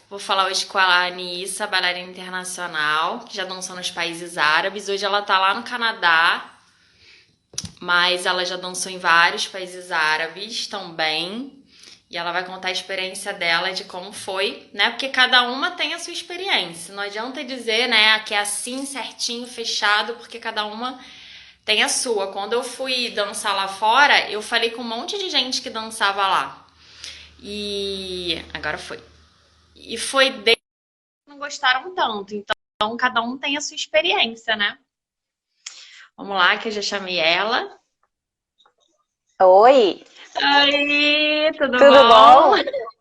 Vou falar hoje com a Anissa, bailarina internacional, que já dançou nos países árabes. Hoje ela tá lá no Canadá, mas ela já dançou em vários países árabes também. E ela vai contar a experiência dela de como foi, né? Porque cada uma tem a sua experiência. Não adianta dizer, né, que é assim, certinho, fechado, porque cada uma tem a sua. Quando eu fui dançar lá fora, eu falei com um monte de gente que dançava lá. E agora foi. E foi deles que não gostaram tanto. Então, cada um tem a sua experiência, né? Vamos lá, que eu já chamei ela. Oi, Oi, tudo tudo bom? bom?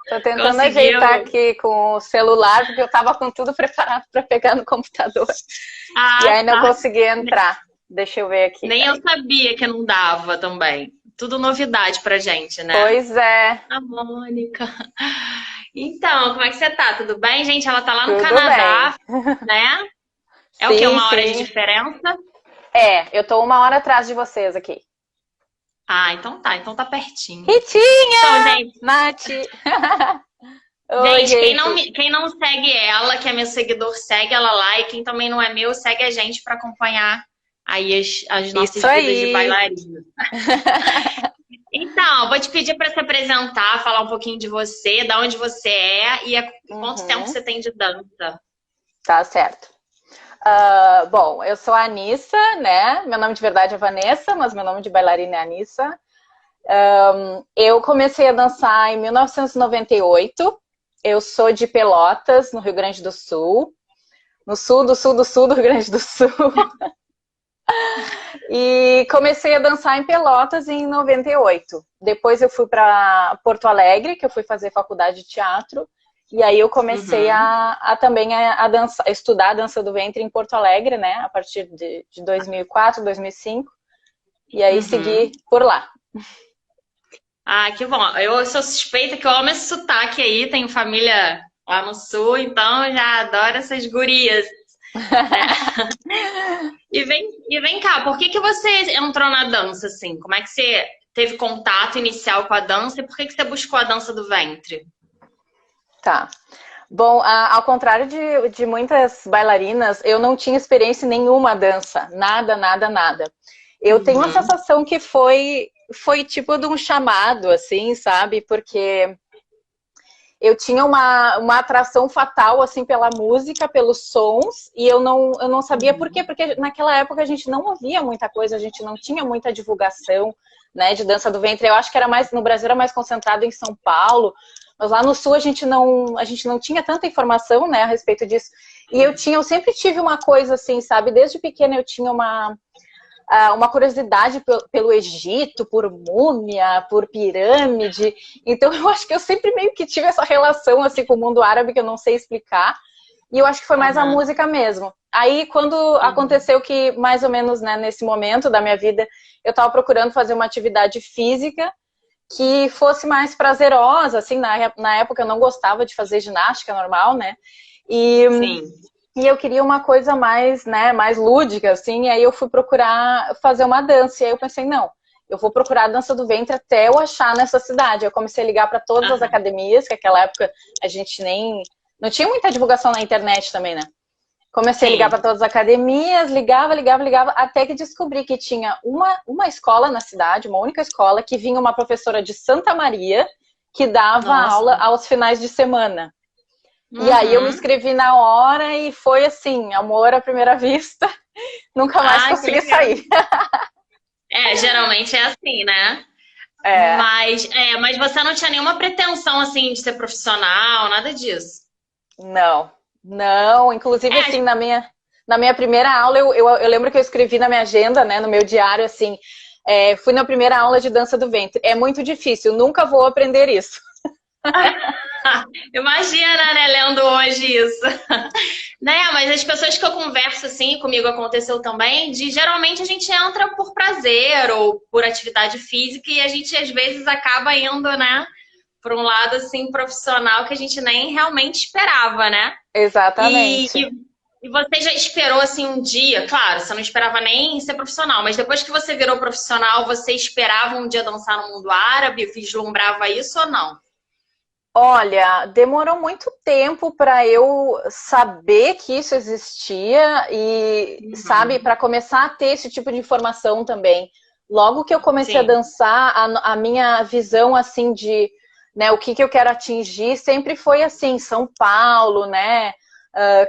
Tô tentando ajeitar Conseguiu? aqui com o celular, porque eu tava com tudo preparado para pegar no computador. E Ah, aí não tá. consegui entrar. Deixa eu ver aqui, Nem eu peraí. sabia que não dava também. Tudo novidade pra gente, né? Pois é, A Mônica. Então, como é que você tá? Tudo bem, gente? Ela tá lá no tudo bem. Canadá, né? É o quê? Sim, 1 hora de sim. diferença? Eu tô 1 hora atrás de vocês aqui. Ah, então tá. Então tá pertinho. Então, Ritinha! gente, Nath! Oi, Gente, gente. quem não segue ela, que é meu seguidor, segue ela lá. E quem também não é meu, segue a gente para acompanhar aí as nossas Isso vidas de aí. bailarina. Então, vou te pedir para se apresentar, falar um pouquinho de você, da onde você é e quanto tempo Uhum, você tem de dança. tá certo. Bom, eu sou a Anissa, né? Meu nome de verdade é Vanessa, mas meu nome de bailarina é Anissa. Eu comecei a dançar em 1998. Eu sou de Pelotas, no Rio Grande do Sul. No sul do sul do sul do Rio Grande do Sul. E comecei a dançar em Pelotas em 98. Depois eu fui para Porto Alegre, que eu fui fazer faculdade de teatro. E aí eu comecei Uhum. a também a dançar, a estudar a dança do ventre em Porto Alegre, né? A partir de 2004, 2005. E aí segui Uhum. por lá. Ah, que bom. Eu sou suspeita que eu amo esse sotaque aí, tenho família lá no sul, então eu já adoro essas gurias, né? E vem cá, por que que você entrou na dança assim? Como é que você teve contato inicial com a dança e por que que você buscou a dança do ventre? Tá. Bom, ao contrário de muitas bailarinas, eu não tinha experiência em nenhuma dança. Nada, nada, nada. Eu tenho uma Uhum, sensação que foi tipo de um chamado, assim, sabe? Porque eu tinha uma atração fatal, assim, pela música, pelos sons, e eu não sabia por quê, uhum, porque naquela época a gente não ouvia muita coisa, a gente não tinha muita divulgação, né, de dança do ventre. Eu acho que era mais, no Brasil era mais concentrado em São Paulo, mas lá no Sul a gente não tinha tanta informação, né, a respeito disso. E eu sempre tive uma coisa assim, sabe? Desde pequena eu tinha uma curiosidade pelo Egito, por múmia, por pirâmide. Então eu acho que eu sempre meio que tive essa relação assim com o mundo árabe que eu não sei explicar. E eu acho que foi mais a uhum, música mesmo. Aí quando uhum, aconteceu que mais ou menos, né, nesse momento da minha vida eu estava procurando fazer uma atividade física que fosse mais prazerosa, assim, na época eu não gostava de fazer ginástica normal, né? E sim. e eu queria uma coisa mais, né, mais lúdica, assim, e aí eu fui procurar fazer uma dança. E aí eu pensei, não, eu vou procurar a dança do ventre até eu achar nessa cidade. Eu comecei a ligar para todas as Aham, academias, que naquela época a gente nem. Não tinha muita divulgação na internet também, né? Comecei a ligar para sim. todas as academias, ligava, ligava, ligava, até que descobri que tinha uma escola na cidade, uma única escola, que vinha uma professora de Santa Maria, que dava Nossa. aula aos finais de semana. E aí eu me Uhum. inscrevi na hora e foi assim, amor à primeira vista, nunca mais Ah, que consegui legal. sair. É, geralmente é assim, né? É, Mas você não tinha nenhuma pretensão assim de ser profissional, nada disso. não, não, inclusive É, assim, na minha primeira aula, eu lembro que eu escrevi na minha agenda, né, no meu diário, assim, fui na primeira aula de dança do ventre, é muito difícil, nunca vou aprender isso. imagina, né, lendo hoje isso. Né, mas as pessoas que eu converso assim, comigo aconteceu também, de geralmente a gente entra por prazer ou por atividade física e a gente às vezes acaba indo, né, por um lado assim profissional que a gente nem realmente esperava, né? E, Exatamente. e, e você já esperou assim um dia, claro, você não esperava nem ser profissional, mas depois que você virou profissional, você esperava um dia dançar no mundo árabe, vislumbrava isso ou não? Olha, demorou muito tempo para eu saber que isso existia e, sabe, para começar a ter esse tipo de informação também. Logo que eu comecei a Sim. dançar, a minha visão, assim, de, né, o que que eu quero atingir sempre foi, assim, São Paulo, né,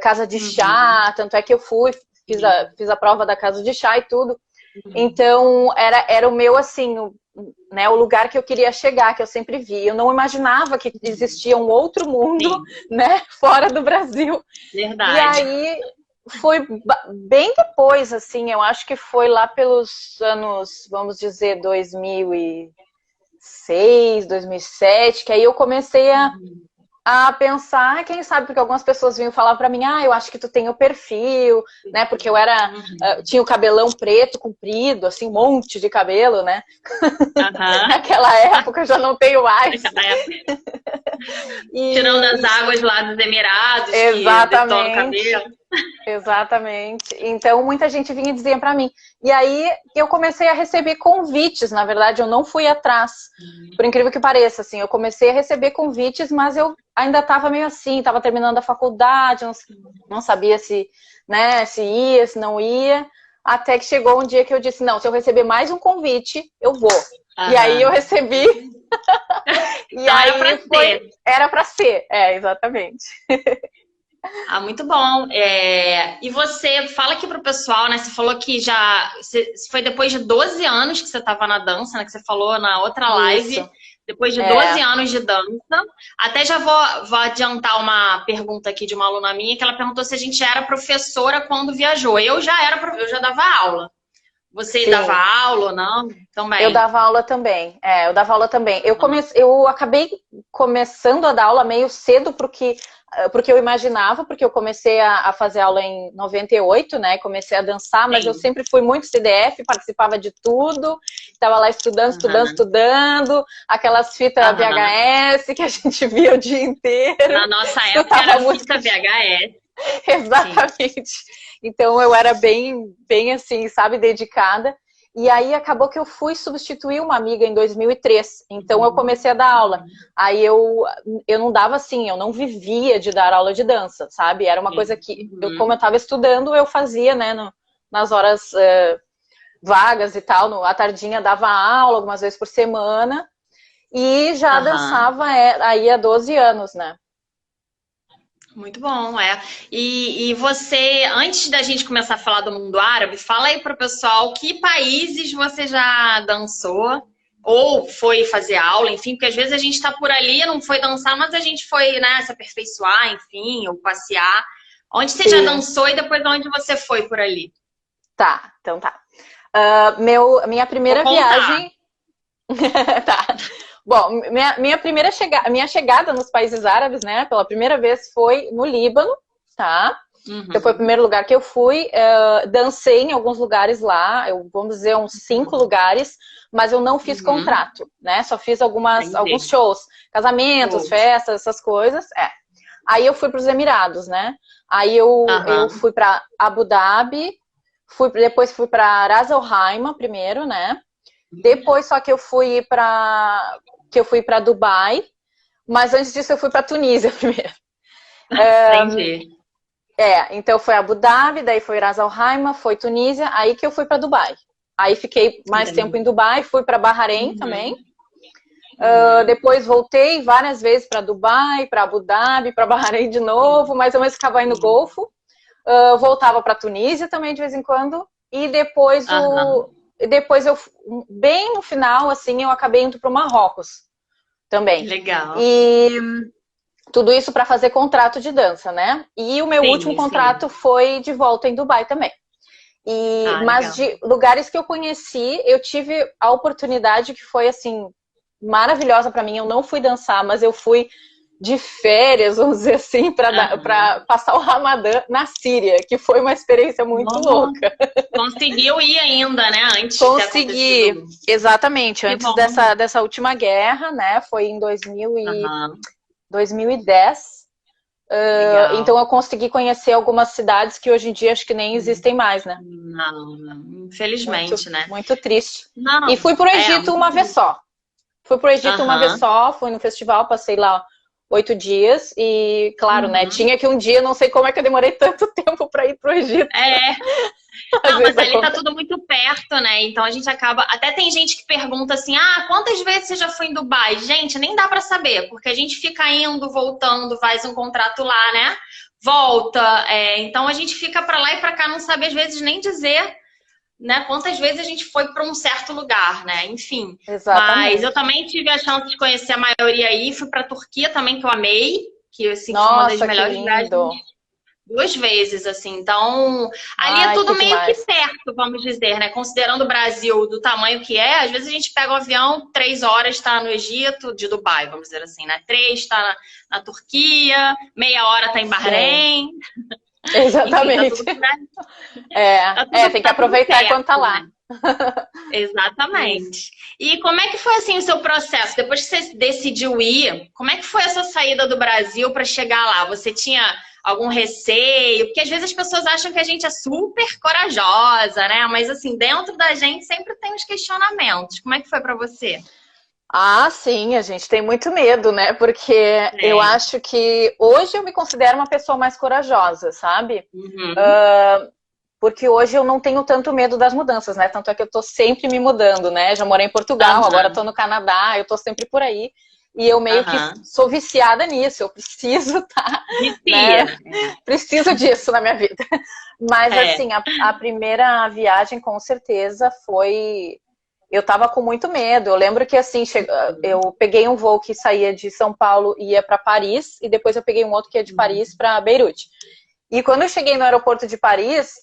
casa de Uhum. chá, tanto é que eu fui, Sim. fiz a prova da casa de chá e tudo. Uhum. Então, era o meu, assim, né, o lugar que eu queria chegar, que eu sempre vi. Eu não imaginava que existia um outro mundo, Sim, né, fora do Brasil. E verdade. aí foi bem depois, assim, eu acho que foi lá pelos anos, vamos dizer, 2006, 2007, que aí eu comecei Uhum. a pensar, quem sabe, porque algumas pessoas vinham falar para mim, eu acho que tu tem o perfil, né? Porque eu era, Uhum. tinha o cabelão preto, comprido, assim, um monte de cabelo, né? Aham. Naquela época eu já não tenho mais. Naquela época. Tirando as E águas lá dos Emirados, que detonam o exatamente, cabelo. exatamente. Então muita gente vinha dizer para mim. E aí eu comecei a receber convites, na verdade eu não fui atrás. Por incrível que pareça, assim, eu comecei a receber convites, mas eu ainda estava meio assim, estava terminando a faculdade, não sabia se, né, se ia, se não ia. Até que chegou um dia que eu disse, não, se eu receber mais um convite, eu vou. E aí eu Aham. recebi, e Então era pra aí foi, ser. era para ser, exatamente. Ah, muito bom. E você fala aqui pro pessoal, né? Você falou que foi depois de 12 anos que você estava na dança, né? Que você falou na outra live. Isso, Depois de 12 é, anos de dança. Até já vou adiantar uma pergunta aqui de uma aluna minha, que ela perguntou se a gente era professora quando viajou. Eu já dava aula. Você dava sim. aula ou não? Eu Também. dava aula também. Eu dava aula também. Uhum. Eu acabei começando a dar aula meio cedo porque eu imaginava, porque eu comecei a fazer aula em 98, né? Comecei a dançar, mas eu Sim. sempre fui muito CDF, participava de tudo, estava lá estudando, estudando, Aham. estudando, aquelas fitas Aham. VHS que a gente via o dia inteiro, Na nossa época escutava era fita música. VHS. Sim. Exatamente. Então eu era bem, bem assim, sabe, dedicada. E aí acabou que eu fui substituir uma amiga em 2003. Então eu Uhum. comecei a dar aula. Uhum. Aí eu não dava assim, eu não vivia de dar aula de dança, sabe? Era uma coisa Sim. que, como eu Uhum. estava estudando, eu fazia, né, nas horas vagas e tal. À tardinha dava aula algumas vezes por semana. E já Aham. dançava aí há 12 anos, né? Muito bom, é. E você, antes da gente começar a falar do mundo árabe, fala aí pro pessoal que países você já dançou ou foi fazer aula, enfim, porque às vezes a gente tá por ali, não foi dançar, mas a gente foi, né, se aperfeiçoar, enfim, ou passear. Onde você já Sim. dançou e depois onde você foi por ali? Tá, então tá. Minha Vou primeira contar. viagem. Tá. Bom, minha chegada nos países árabes, né, pela primeira vez foi no Líbano, tá? Então foi o Uhum, primeiro lugar que eu fui. Dancei em alguns lugares lá, vamos dizer uns 5 lugares, mas eu não fiz uhum, contrato, né? Só fiz alguns entendi. shows, casamentos, Shows. festas, essas coisas. Aí eu fui para os Emirados, né? Aí eu Aham, fui para Abu Dhabi, depois fui para Ras Al Khaimah primeiro, né? Depois só que eu fui para Dubai, mas antes disso eu fui para Tunísia primeiro. entendi. Então foi Abu Dhabi, daí foi Ras Al Khaimah, foi Tunísia, aí que eu fui para Dubai. Aí fiquei mais tempo Entendi. em Dubai, fui para Bahrein também. Uhum, uhum, Depois voltei várias vezes para Dubai, para Abu Dhabi, para Bahrein de novo, sim, mas eu mesmo ficava aí no sim. Golfo. Voltava para Tunísia também de vez em quando. E Aham, depois eu, bem no final, assim, eu acabei indo para o Marrocos também. legal. E tudo isso para fazer contrato de dança, né? E o meu último Sim, sim. contrato foi de volta em Dubai também. Ah, Mas legal. de lugares que eu conheci, eu tive a oportunidade que foi assim maravilhosa para mim. Eu não fui dançar, mas eu fui de férias, vamos dizer assim, Aham. para passar o Ramadã na Síria, que foi uma experiência muito Oh, louca. conseguiu ir ainda, né? Antes de ter Consegui, acontecido. exatamente, Que antes bom. dessa última guerra, né? Foi em Aham. 2010. Então Legal. eu consegui conhecer algumas cidades que hoje em dia acho que nem existem mais, né? Não, não. Muito, Infelizmente, né? muito triste. E Não, fui pro Egito muito uma vez triste. só. Fui pro Egito uma vez Aham. só, fui no festival, passei lá 8 dias e, claro, né, tinha que um dia, não sei como é que eu demorei tanto tempo para ir pro Egito. Não, mas ali tá tudo muito perto, né? Então a gente acaba. Até tem gente que pergunta assim: ah, quantas vezes você já foi em Dubai? Gente, nem dá pra saber, porque a gente fica indo, voltando, faz um contrato lá, né? Volta. Então a gente fica pra lá e pra cá, não sabe às vezes nem dizer, né? Quantas vezes a gente foi pra um certo lugar, né? Enfim. Exatamente. Mas eu também tive a chance de conhecer a maioria aí. Fui pra Turquia também, que eu amei, que assim, foi uma das Nossa, que melhores viagens. lindo. 2 vezes, assim. Então, ali é tudo meio que perto, vamos dizer, né? Considerando o Brasil do tamanho que é, às vezes a gente pega o avião, 3 horas está no Egito, de Dubai, vamos dizer assim, né? 3 está na Turquia, meia hora está em Bahrein. Exatamente. Enfim, tá tudo, tem que aproveitar perto, enquanto tá lá. Né? Exatamente. E como é que foi assim o seu processo? Depois que você decidiu ir, como é que foi essa saída do Brasil para chegar lá? Você tinha algum receio? Porque às vezes as pessoas acham que a gente é super corajosa, né? Mas assim, dentro da gente sempre tem os questionamentos. Como é que foi para você? Ah, sim, a gente tem muito medo, né? Porque eu acho que hoje eu me considero uma pessoa mais corajosa, sabe? Porque hoje eu não tenho tanto medo das mudanças, né? Tanto é que eu tô sempre me mudando, né? Já morei em Portugal, agora tô no Canadá, eu tô sempre por aí. E eu meio que sou viciada nisso, eu preciso estar... né? Preciso disso na minha vida. Mas, assim, a primeira viagem, com certeza, foi... Eu tava com muito medo. Eu lembro que, assim, eu peguei um voo que saía de São Paulo e ia para Paris, e depois eu peguei um outro que ia de Paris para Beirute. E quando eu cheguei no aeroporto de Paris,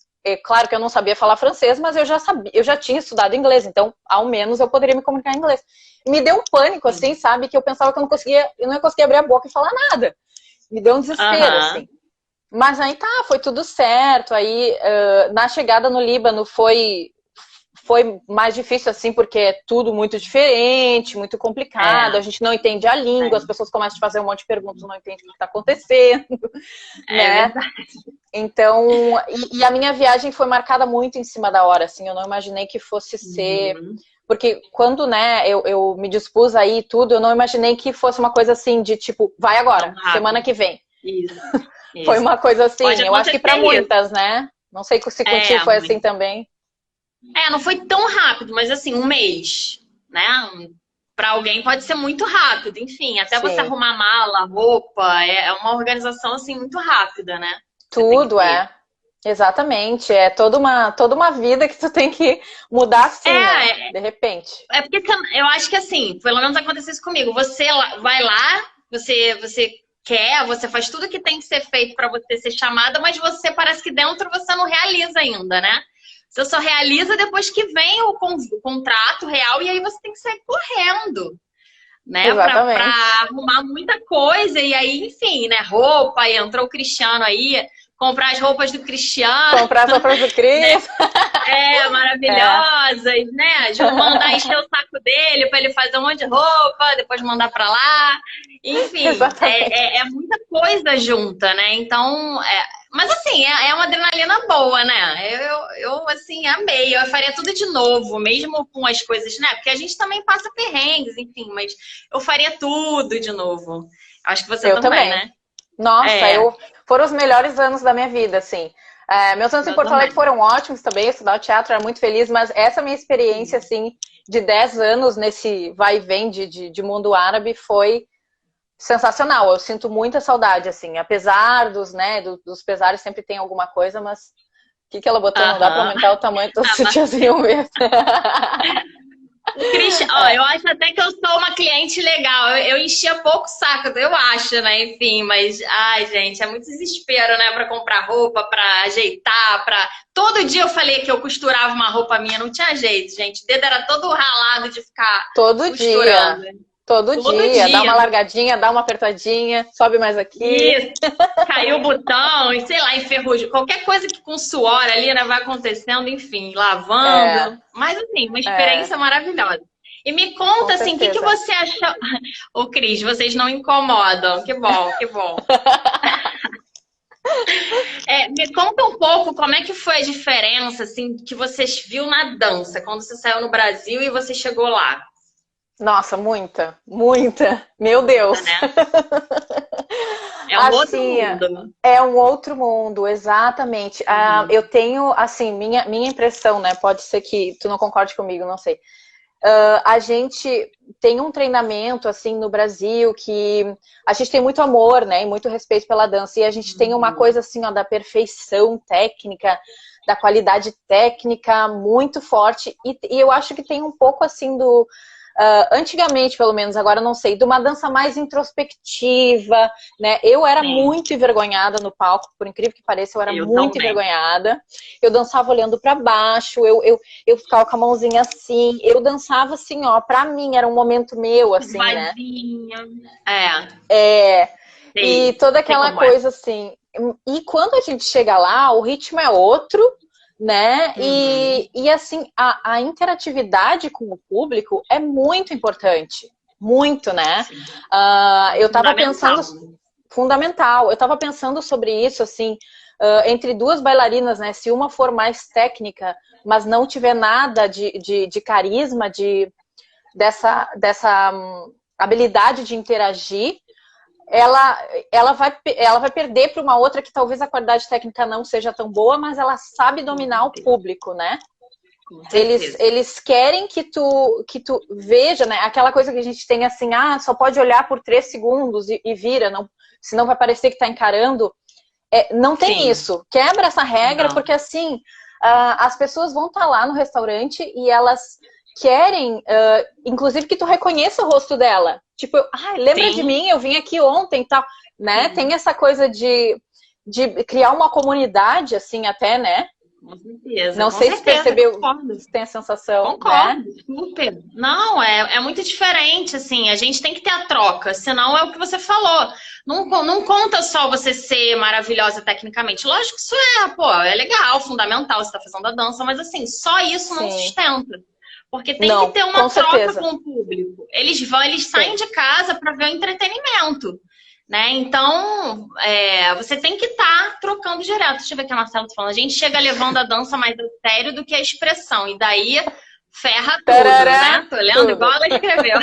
claro que eu não sabia falar francês, mas eu já tinha estudado inglês, então, ao menos, eu poderia me comunicar em inglês. E me deu um pânico, assim, sabe? Que eu pensava que eu não ia conseguir abrir a boca e falar nada. Me deu um desespero, assim. Mas aí foi tudo certo. Aí, na chegada no Líbano, foi mais difícil, assim, porque é tudo muito diferente, muito complicado, a gente não entende a língua, as pessoas começam a te fazer um monte de perguntas, não entende o que está acontecendo, né? Então, e a minha viagem foi marcada muito em cima da hora, assim, eu não imaginei que fosse ser... Porque quando, né, eu me dispus aí tudo, eu não imaginei que fosse uma coisa assim, de tipo, vai agora, semana que vem. Isso. Foi uma coisa assim, eu acho que para muitas, né? Não sei se contigo foi assim também. Não foi tão rápido, mas assim, um mês, né? Para alguém pode ser muito rápido, enfim, até você arrumar mala, roupa, é uma organização assim muito rápida, né? Tudo exatamente, é toda uma vida que tu tem que mudar assim, né? De repente. É porque eu acho que assim, pelo menos aconteceu isso comigo, você vai lá, você quer, você faz tudo que tem que ser feito para você ser chamada, mas você parece que dentro você não realiza ainda, né? Você só realiza depois que vem o contrato real e aí você tem que sair correndo, né? Pra arrumar muita coisa. E aí, enfim, né? Roupa, aí entrou o Cristiano aí, comprar as roupas do Cristiano. Comprar as roupas do Cris. Maravilhosas, né? Mandar encher o saco dele pra ele fazer um monte de roupa, depois mandar pra lá. Enfim, é muita coisa junta, né? Então, mas assim, é uma adrenalina boa, né? Eu assim, amei. Eu faria tudo de novo, mesmo com as coisas, né? Porque a gente também passa perrengues, enfim, mas eu faria tudo de novo. Acho que você também, né? Nossa, foram os melhores anos da minha vida, assim. Meus anos em Porto Alegre foram ótimos também, estudar o teatro, era muito feliz, mas essa minha experiência, assim, de 10 anos nesse vai e vem de mundo árabe foi sensacional. Eu sinto muita saudade, assim, apesar dos pesares, sempre tem alguma coisa, mas o que ela botou? Não dá pra aumentar o tamanho do sutiãzinho mesmo. Cristian, eu acho até que eu sou uma cliente legal. Eu enchia pouco saco, eu acho, né? Enfim, mas, ai, gente, é muito desespero, né? Pra comprar roupa, pra ajeitar, todo dia eu falei que eu costurava uma roupa minha, não tinha jeito, gente. O dedo era todo ralado de ficar costurando. Todo dia, dá uma largadinha, dá uma apertadinha, sobe mais aqui. Isso, caiu o botão, e sei lá, enferrujou. Qualquer coisa que com suor ali, né, vai acontecendo, enfim, lavando. Mas, assim, uma experiência maravilhosa. E me conta, assim, o que você achou... Ô, Cris, vocês não incomodam. Que bom, que bom. Me conta um pouco como é que foi a diferença, assim, que você viu na dança, quando você saiu no Brasil e você chegou lá. Nossa, muita, muita. Meu Deus. Né? É um outro Assim, mundo. é um outro mundo, exatamente. Eu tenho, assim, minha impressão, né? Pode ser que tu não concorde comigo, não sei. A gente tem um treinamento, assim, no Brasil, que a gente tem muito amor, né? E muito respeito pela dança. E a gente tem uma coisa, assim, ó, da perfeição técnica, da qualidade técnica muito forte. E eu acho que tem um pouco, assim, do... antigamente, pelo menos, agora não sei, de uma dança mais introspectiva, né? Eu era Sim. muito envergonhada no palco, por incrível que pareça, eu era muito também. envergonhada. Eu dançava olhando para baixo, eu ficava com a mãozinha assim, eu dançava assim, ó, pra mim era um momento meu, assim, né? Vazinha. E Sei, toda sei aquela como é. coisa assim. E quando a gente chega lá, o ritmo é outro, né? E assim, a interatividade com o público é muito importante. Muito, né? Eu tava pensando. Fundamental. Eu tava pensando sobre isso, assim, entre duas bailarinas, né? Se uma for mais técnica, mas não tiver nada de carisma, dessa habilidade de interagir, ela vai perder para uma outra que talvez a qualidade técnica não seja tão boa, mas ela sabe dominar o público, né? Eles querem que tu veja, né? Aquela coisa que a gente tem assim, só pode olhar por 3 segundos e vira, não, senão vai parecer que tá encarando. Não tem Sim. isso. Quebra essa regra, porque assim, as pessoas vão estar lá no restaurante e elas querem, inclusive, que tu reconheça o rosto dela. Tipo, lembra de mim? Eu vim aqui ontem e tal. Né? Tem essa coisa de criar uma comunidade, assim, até, né? Com certeza. Não sei se percebeu, se tem a sensação, Concordo, né? super. Não, é muito diferente, assim, a gente tem que ter a troca, senão é o que você falou. Não conta só você ser maravilhosa tecnicamente. Lógico que isso é legal, fundamental, você tá fazendo a dança, mas assim, só isso não sustenta. Porque tem que ter uma troca com o público. Eles saem de casa para ver o entretenimento. Né? Então, você tem que estar trocando direto. Deixa eu ver o que a Marcela tá falando. A gente chega levando a dança mais a sério do que a expressão. E daí ferra tudo, né? Tô lendo igual ela escreveu.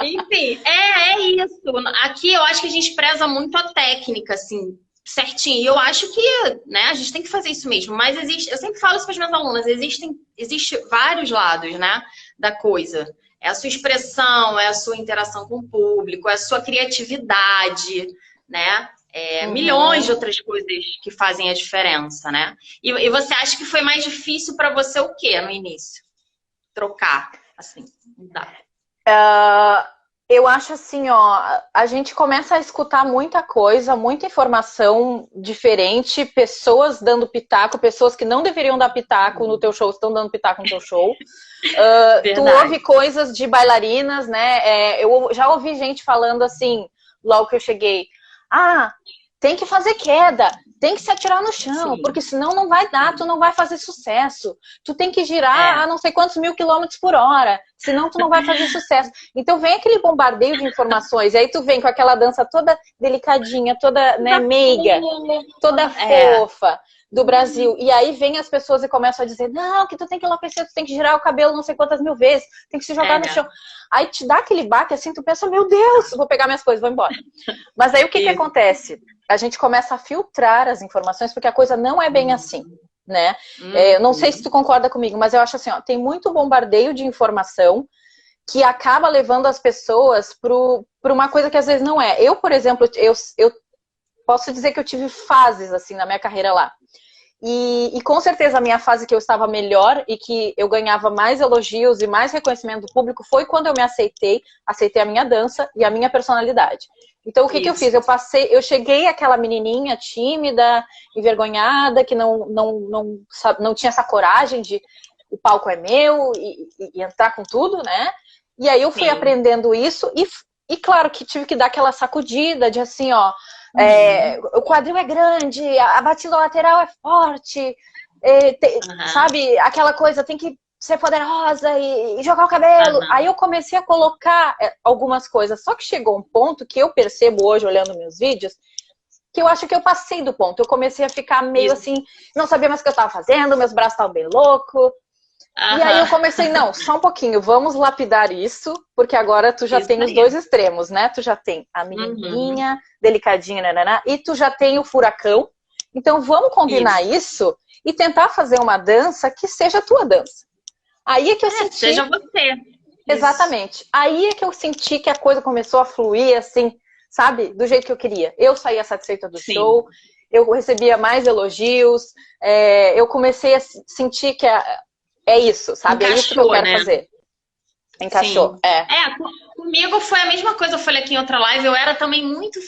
Enfim, é isso. Aqui eu acho que a gente preza muito a técnica, assim, certinho. E eu acho que, né, a gente tem que fazer isso mesmo. Mas eu sempre falo isso para as minhas alunas, existe vários lados, né, da coisa. É a sua expressão, é a sua interação com o público, é a sua criatividade, né? Milhões de outras coisas que fazem a diferença, né? E você acha que foi mais difícil para você o quê no início? Trocar, assim, mudar. Eu acho assim, ó, a gente começa a escutar muita coisa, muita informação diferente, pessoas dando pitaco, pessoas que não deveriam dar pitaco no teu show, estão dando pitaco no teu show. Tu ouve coisas de bailarinas, né? Eu já ouvi gente falando assim, logo que eu cheguei, tem que fazer queda, tem que se atirar no chão, porque senão não vai dar, tu não vai fazer sucesso. Tu tem que girar a não sei quantos 1000 quilômetros por hora, senão tu não vai fazer sucesso. Então vem aquele bombardeio de informações, e aí tu vem com aquela dança toda delicadinha, toda, né, meiga, toda fofa do Brasil. E aí vem as pessoas e começam a dizer, não, que tu tem que enlouquecer, tu tem que girar o cabelo não sei quantas mil vezes, tem que se jogar no chão. Aí te dá aquele baque assim, tu pensa, meu Deus, vou pegar minhas coisas, vou embora. Mas aí o que acontece? A gente começa a filtrar as informações, porque a coisa não é bem assim, né? Eu não sei se tu concorda comigo, mas eu acho assim, ó, tem muito bombardeio de informação que acaba levando as pessoas para uma coisa que às vezes não é. Eu, por exemplo, eu posso dizer que eu tive fases assim na minha carreira lá. E com certeza a minha fase que eu estava melhor e que eu ganhava mais elogios e mais reconhecimento do público foi quando eu me aceitei a minha dança e a minha personalidade. Então o que eu fiz? Eu cheguei aquela menininha tímida, envergonhada, que não tinha essa coragem de o palco é meu e entrar com tudo, né? E aí eu fui aprendendo isso e claro que tive que dar aquela sacudida de assim, ó, o quadril é grande, a batida lateral é forte, sabe? Aquela coisa, tem que ser poderosa e jogar o cabelo. Aí eu comecei a colocar algumas coisas. Só que chegou um ponto que eu percebo hoje, olhando meus vídeos, que eu acho que eu passei do ponto. Eu comecei a ficar meio assim, não sabia mais o que eu tava fazendo, meus braços estavam bem loucos. E aí eu comecei, não, só um pouquinho, vamos lapidar isso, porque agora tu já Isso tem os aí. dois extremos, né? Tu já tem a menininha, delicadinha, nananá, e tu já tem o furacão. Então vamos combinar isso e tentar fazer uma dança que seja a tua dança. Aí é que eu senti... Seja você. Exatamente. Aí é que eu senti que a coisa começou a fluir, assim, sabe? Do jeito que eu queria. Eu saía satisfeita do show, eu recebia mais elogios, eu comecei a sentir que é isso, sabe? Encaixou, é isso que eu quero fazer. Encaixou, comigo foi a mesma coisa, eu falei aqui em outra live, eu era também muito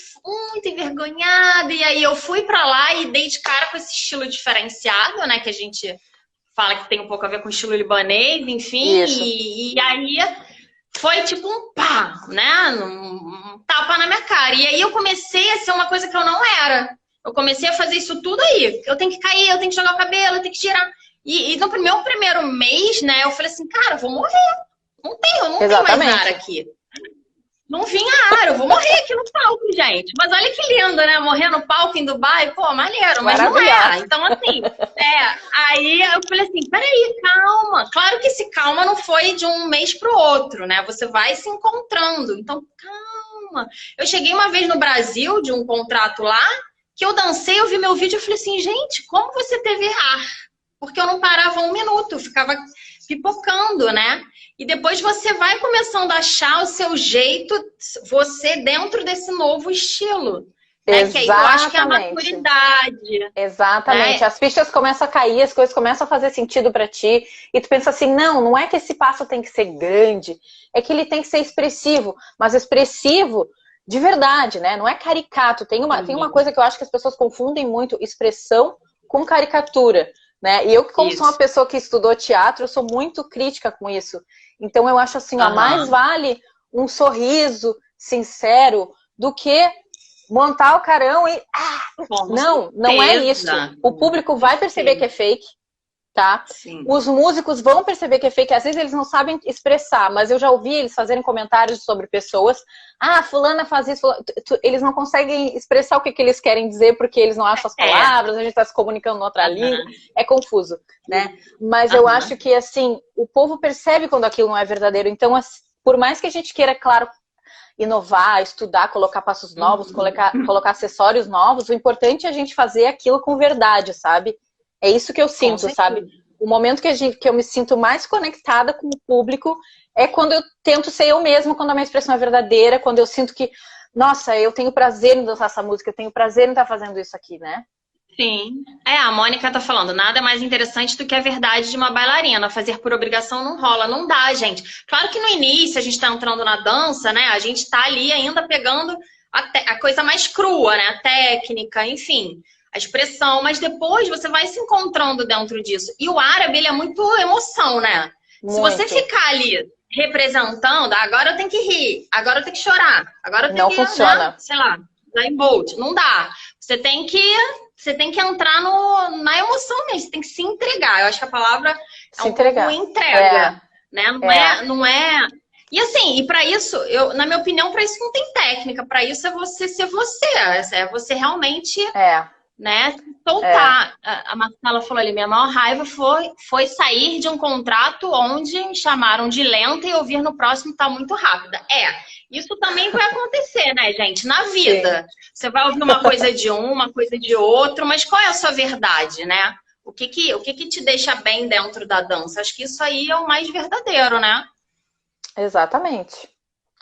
envergonhada, e aí eu fui pra lá e dei de cara com esse estilo diferenciado, né, que a gente fala que tem um pouco a ver com o estilo libanês, enfim, e aí foi tipo um pá, né, um tapa na minha cara, e aí eu comecei a ser uma coisa que eu não era, eu comecei a fazer isso tudo aí, eu tenho que cair, eu tenho que jogar o cabelo, eu tenho que tirar, e no meu primeiro mês, né, eu falei assim, cara, eu vou morrer. Não tenho mais ar aqui. Não vinha ar, eu vou morrer aqui no palco, gente. Mas olha que lindo, né? Morrer no palco em Dubai, pô, maneiro, mas não é. Então, assim, aí eu falei assim, peraí, calma. Claro que esse calma não foi de um mês pro outro, né? Você vai se encontrando. Então, calma. Eu cheguei uma vez no Brasil, de um contrato lá, que eu dancei, eu vi meu vídeo e falei assim, gente, como você teve ar? Porque eu não parava um minuto, eu ficava pipocando, né? E depois você vai começando a achar o seu jeito, você dentro desse novo estilo. Né? Que aí eu acho que é a maturidade. Exatamente. Né? As fichas começam a cair, as coisas começam a fazer sentido pra ti. E tu pensa assim, não é que esse passo tem que ser grande, é que ele tem que ser expressivo. Mas expressivo de verdade, né? Não é caricato. Tem uma coisa que eu acho que as pessoas confundem muito, expressão com caricatura. Né? E eu, como sou uma pessoa que estudou teatro, eu sou muito crítica com isso. Então eu acho assim, mais vale um sorriso sincero do que montar o carão e... Não é isso. O público vai perceber que é fake, tá? Sim. Os músicos vão perceber que é fake. Às vezes eles não sabem expressar, mas eu já ouvi eles fazerem comentários sobre pessoas. Fulana faz isso. Eles não conseguem expressar o que eles querem dizer porque eles não acham as palavras, a gente está se comunicando em outra língua. É confuso, né? Mas eu acho que, assim, o povo percebe quando aquilo não é verdadeiro. Então, por mais que a gente queira, claro, inovar, estudar, colocar passos novos, colocar acessórios novos, o importante é a gente fazer aquilo com verdade, sabe? É isso que eu sinto, sabe? O momento que eu me sinto mais conectada com o público é quando eu tento ser eu mesma, quando a minha expressão é verdadeira, quando eu sinto que, nossa, eu tenho prazer em dançar essa música, eu tenho prazer em estar fazendo isso aqui, né? Sim. A Mônica tá falando, nada mais interessante do que a verdade de uma bailarina. Fazer por obrigação não rola, não dá, gente. Claro que no início a gente tá entrando na dança, né? A gente tá ali ainda pegando a coisa mais crua, né? A técnica, enfim, a expressão. Mas depois você vai se encontrando dentro disso. E o árabe, ele é muito emoção, né? Muito. Se você ficar ali representando, agora eu tenho que rir, agora eu tenho que chorar, agora eu tenho que... Não funciona. Né? Sei lá, dar em bolt. Não dá. Você tem que entrar na emoção mesmo, você tem que se entregar. Eu acho que a palavra é entrega, né? Não é... E assim, e para isso, na minha opinião, para isso não tem técnica. Para isso é você ser você. É você realmente, né, soltar. A Marcela falou ali, minha maior raiva foi sair de um contrato onde me chamaram de lenta e ouvir no próximo tá muito rápida. Isso também vai acontecer, né, gente? Na vida. Sim. Você vai ouvir uma coisa de uma coisa de outro, mas qual é a sua verdade, né? O que te deixa bem dentro da dança? Acho que isso aí é o mais verdadeiro, né? Exatamente.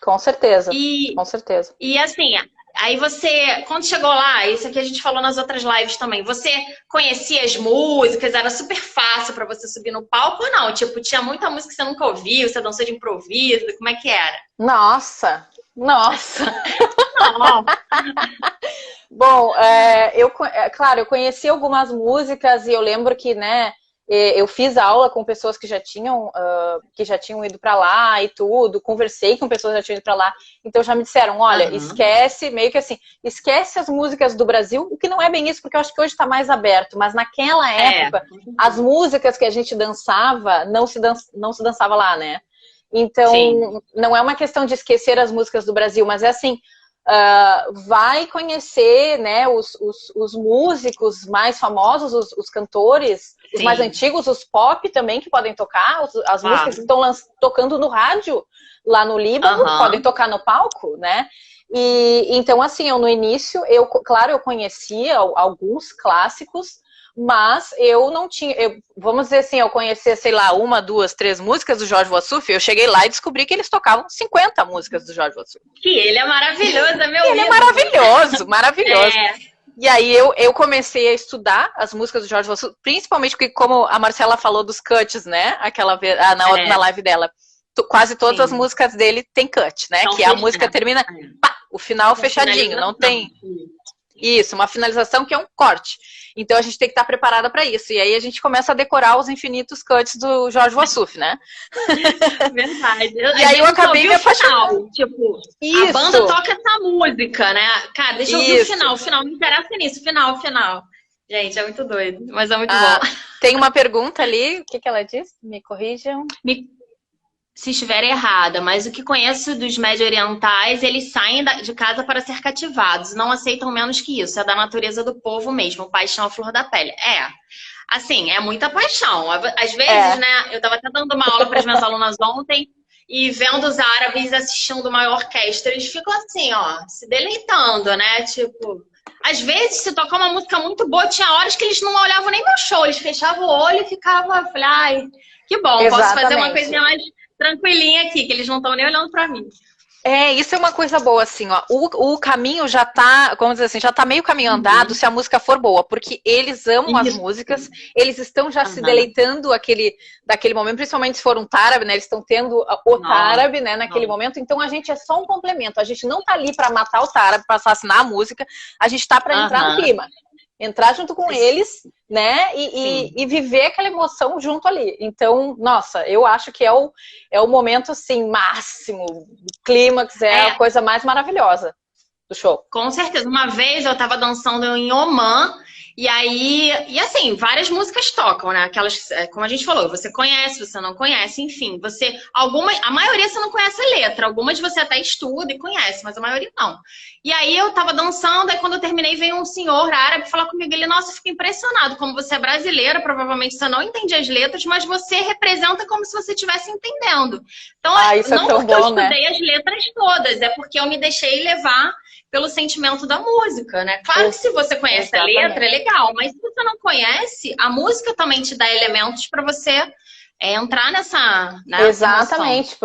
Com certeza. Com certeza. E assim, aí você, quando chegou lá, isso aqui a gente falou nas outras lives também, você conhecia as músicas, era super fácil pra você subir no palco ou não? Tipo, tinha muita música que você nunca ouviu, você dançou de improviso, como é que era? Nossa! Bom, claro, eu conheci algumas músicas e eu lembro que, né, eu fiz aula com pessoas que já tinham ido pra lá e tudo, conversei com pessoas que já tinham ido pra lá, então já me disseram, olha, esquece, meio que assim, esquece as músicas do Brasil, o que não é bem isso, porque eu acho que hoje tá mais aberto, mas naquela época, as músicas que a gente dançava, não se dançava lá, né? Então, não é uma questão de esquecer as músicas do Brasil, mas é assim, vai conhecer, né, os músicos mais famosos, os cantores os mais antigos, os pop também que podem tocar, as músicas que estão tocando no rádio lá no Líbano, podem tocar no palco, né? E então, assim, eu no início, claro, eu conhecia alguns clássicos, mas eu não tinha, vamos dizer assim, eu conhecia, sei lá, 1, 2, 3 músicas do Jorge Wassouf, eu cheguei lá e descobri que eles tocavam 50 músicas do Jorge Wassouf. Que ele é maravilhoso, é meu Ele é maravilhoso, maravilhoso. E aí eu comecei a estudar as músicas do Jorge Wassouf, principalmente porque, como a Marcela falou dos cuts, né, na live dela, quase todas as músicas dele tem cut, né, que a música termina, pá, o final fechadinho, não tem... Isso, uma finalização que é um corte. Então a gente tem que estar preparada para isso. E aí a gente começa a decorar os infinitos cuts do Jorge Wassouf, né? Verdade. E aí eu acabei me apaixonando. Tipo, a banda toca essa música, né? Cara, deixa eu ouvir o final me interessa nisso, final. Gente, é muito doido, mas é muito bom. Tem uma pergunta ali, o que ela diz? Me corrijam. Se estiver errada, mas o que conheço dos médio orientais, eles saem de casa para ser cativados, não aceitam menos que isso, é da natureza do povo mesmo, paixão à flor da pele. Assim, é muita paixão. Às vezes, né, eu estava até dando uma aula para as minhas alunas ontem, e vendo os árabes assistindo uma orquestra, eles ficam assim, ó, se deleitando, né, tipo... Às vezes, se tocar uma música muito boa, tinha horas que eles não olhavam nem meu show, eles fechavam o olho e ficavam, eu falei, ai, que bom, posso fazer uma coisinha mais tranquilinha aqui, que eles não estão nem olhando pra mim. Isso é uma coisa boa, assim, ó. O caminho já tá, vamos dizer assim, já tá meio caminho andado se a música for boa, porque eles amam as músicas, eles estão já se deleitando daquele momento, principalmente se for um tárabe, né? Eles estão tendo o tárabe, né, naquele momento, então a gente é só um complemento, a gente não tá ali pra matar o tárabe, pra assassinar a música, a gente tá pra entrar no clima. Entrar junto com eles, né, e viver aquela emoção junto ali. Então, nossa, eu acho que é o momento, assim, máximo, o clímax, a coisa mais maravilhosa do show. Com certeza. Uma vez eu tava dançando em Oman, e assim, várias músicas tocam, né? Aquelas, como a gente falou, você conhece, você não conhece, enfim. A maioria você não conhece a letra, algumas você até estuda e conhece, mas a maioria não. E aí eu tava dançando, aí quando eu terminei veio um senhor árabe falar comigo, ele, nossa, eu fico impressionado, como você é brasileira, provavelmente você não entende as letras, mas você representa como se você estivesse entendendo. Então, isso não é tão porque bom, eu estudei as letras todas, é porque eu me deixei levar pelo sentimento da música, né? Claro que se você conhece a letra, é legal, mas se você não conhece, a música também te dá elementos para você entrar nessa Exatamente,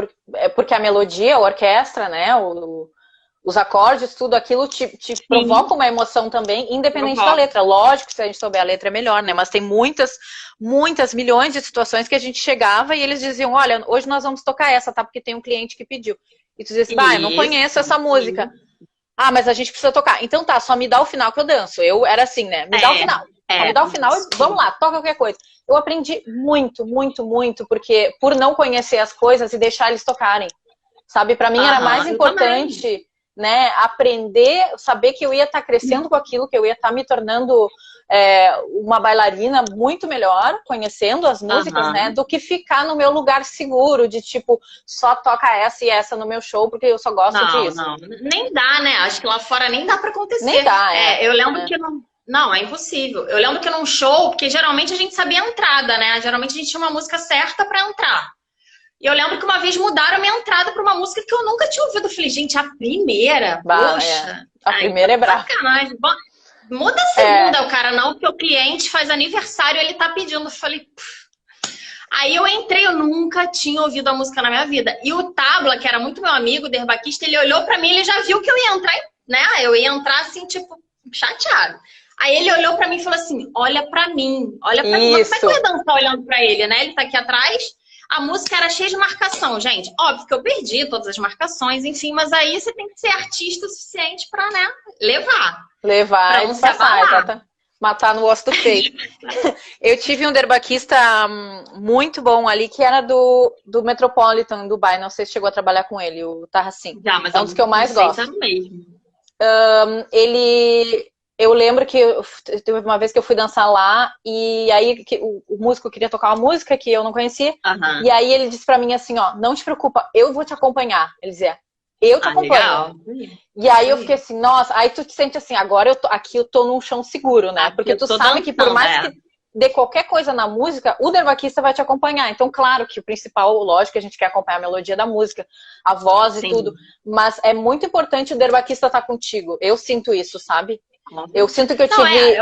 porque a melodia, a orquestra, né, os acordes, tudo aquilo te provoca uma emoção também, independente da letra. Lógico que se a gente souber a letra é melhor, né? Mas tem muitas, milhões de situações que a gente chegava e eles diziam, olha, hoje nós vamos tocar essa, tá? Porque tem um cliente que pediu. E tu dizia assim, eu não conheço essa música. Ah, mas a gente precisa tocar. Então tá, só me dá o final que eu danço. Eu era assim, né? Me dá o final. Só me dá o final e vamos lá, toca qualquer coisa. Eu aprendi muito, porque por não conhecer as coisas e deixar eles tocarem. Sabe, pra mim era mais importante, né, aprender, saber que eu ia estar crescendo com aquilo, que eu ia estar me tornando uma bailarina muito melhor, conhecendo as músicas, né, do que ficar no meu lugar seguro, de tipo, só toca essa e essa no meu show, porque eu só gosto disso. Não, nem dá, né? Acho que lá fora nem dá pra acontecer. Nem dá, eu lembro que não, é impossível. Eu lembro que num show, porque geralmente a gente sabia a entrada, né? Geralmente a gente tinha uma música certa pra entrar. E eu lembro que uma vez mudaram a minha entrada pra uma música que eu nunca tinha ouvido. Eu falei, gente, a primeira? Poxa. A primeira é brava. Sacanagem. Muda a segunda, o cara não, porque o cliente faz aniversário e ele tá pedindo. Eu falei... Aí eu entrei, eu nunca tinha ouvido a música na minha vida. E o Tabla, que era muito meu amigo, derbaquista, ele olhou pra mim, ele já viu que eu ia entrar, né? Eu ia entrar assim, tipo, chateado. Aí ele olhou pra mim e falou assim, olha pra mim, olha pra mim. Mas como é que eu ia dançar olhando pra ele, né? Ele tá aqui atrás. A música era cheia de marcação, gente. Óbvio que eu perdi todas as marcações, enfim, mas aí você tem que ser artista o suficiente pra, né, levar e passar, matar no osso do peito. Eu tive um derbaquista muito bom ali, que era do Metropolitan, em Dubai. Não sei se chegou a trabalhar com ele, o Tarracin. Mas é um dos que eu mais gosto. Mesmo. Eu lembro que teve uma vez que eu fui dançar lá e aí o músico queria tocar uma música que eu não conhecia. E aí ele disse pra mim assim, ó, não te preocupa, eu vou te acompanhar. Ele dizia, eu te acompanho. Legal. E aí eu fiquei assim, nossa, aí tu te sente assim, agora eu tô num chão seguro, né? Porque tu sabe que por mais que... dê qualquer coisa na música, o derbaquista vai te acompanhar. Então, claro que o principal, lógico, que a gente quer acompanhar a melodia da música, a voz Sim. e tudo, mas é muito importante o derbaquista estar contigo. Eu sinto isso, sabe? Eu sinto que eu tive...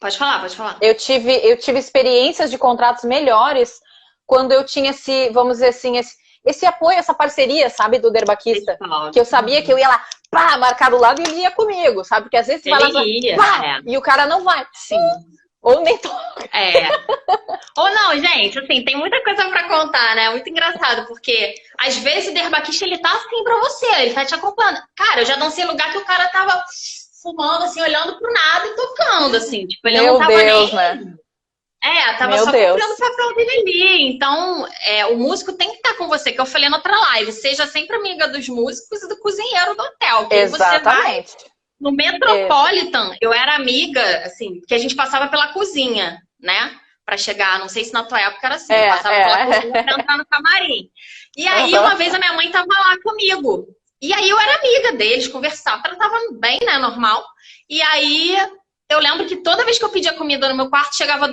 Pode falar, pode falar. Eu tive experiências de contratos melhores quando eu tinha esse, vamos dizer assim, esse apoio, essa parceria, sabe, do derbaquista. Que eu sabia que eu ia lá, pá, marcar do lado e ele ia comigo, sabe? Porque às vezes você vai lá, pá, e o cara não vai. Sim. Ou nem toca. Ou não, gente, assim, tem muita coisa pra contar, né? Muito engraçado, porque às vezes o derbaquista, ele tá assim pra você, ele tá te acompanhando. Cara, eu já dancei em lugar que o cara tava fumando, assim, olhando pro nada e tocando, assim. Tipo, ele não tava Deus, nem... né? Tava só cumprindo o papel dele ali. Então, o músico tem que estar com você, que eu falei na outra live. Seja sempre amiga dos músicos e do cozinheiro do hotel. Exatamente. Você vai no Metropolitan, eu era amiga, assim, que a gente passava pela cozinha, né? Pra chegar, não sei se na tua época era assim, passava pela cozinha pra entrar no camarim. E aí, uma vez a minha mãe tava lá comigo. E aí eu era amiga deles, conversava, ela tava bem, né, normal. E aí... Eu lembro que toda vez que eu pedia comida no meu quarto, chegava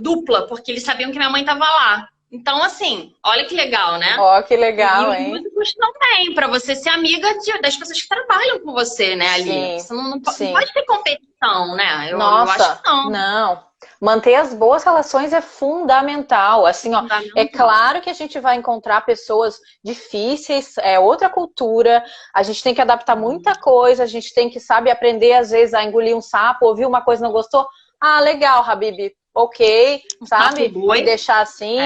dupla, porque eles sabiam que minha mãe tava lá. Então, assim, olha que legal, né? Ó, que legal, hein? E os músicos também, pra você ser amiga das pessoas que trabalham com você, né, ali. Sim, você não pode ter competição, né? Eu Nossa, acho que não. Não. Manter as boas relações é fundamental. Assim, ó, é claro que a gente vai encontrar pessoas difíceis, é outra cultura, a gente tem que adaptar muita coisa, a gente tem que, sabe, aprender às vezes a engolir um sapo, ouvir uma coisa e não gostou. Ah, legal, Habib, ok, sabe? E deixar assim.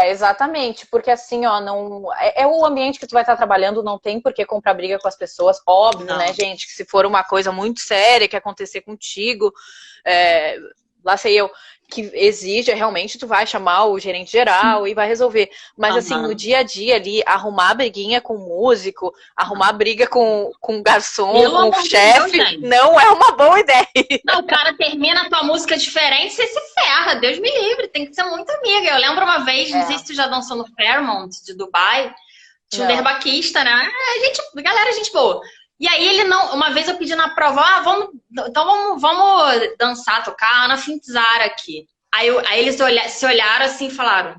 Exatamente, porque assim, ó, não é o ambiente que tu vai estar trabalhando, não tem por que comprar briga com as pessoas, óbvio, né, gente, que se for uma coisa muito séria que acontecer contigo, lá sei eu, que exige, realmente tu vai chamar o gerente geral e vai resolver. Mas assim, no dia a dia ali, arrumar briguinha com o músico, arrumar briga com o garçom, com o chefe, não é uma boa ideia. Não, o cara termina a tua música diferente, você se ferra, Deus me livre, tem que ser muito amiga. Eu lembro uma vez, não sei se tu já dançou no Fairmont de Dubai, tinha um derbaquista, né? Galera, gente boa. E aí ele não, uma vez eu pedi na prova, vamos dançar, tocar Ana Fintzara aqui. Aí eles se olharam assim e falaram,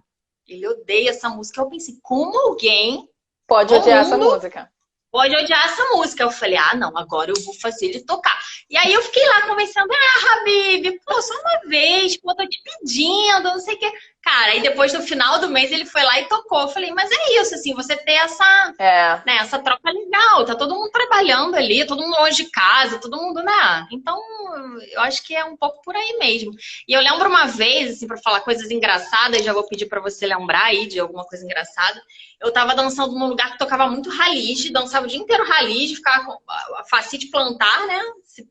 ele odeia essa música. Eu pensei, como alguém pode odiar essa música? Pode odiar essa música. Eu falei, não, agora eu vou fazer ele tocar. E aí eu fiquei lá conversando, Habib, pô, só uma vez, pô, tô te pedindo, não sei o quê. Cara, aí depois no final do mês ele foi lá e tocou. Eu falei, mas é isso, assim, você ter essa, né, essa troca legal. Tá todo mundo trabalhando ali, todo mundo longe de casa, todo mundo, né? Então, eu acho que é um pouco por aí mesmo. E eu lembro uma vez, assim, pra falar coisas engraçadas, já vou pedir pra você lembrar aí de alguma coisa engraçada. Eu tava dançando num lugar que tocava muito raliz, dançava o dia inteiro raliz, ficava com a facite plantar, né?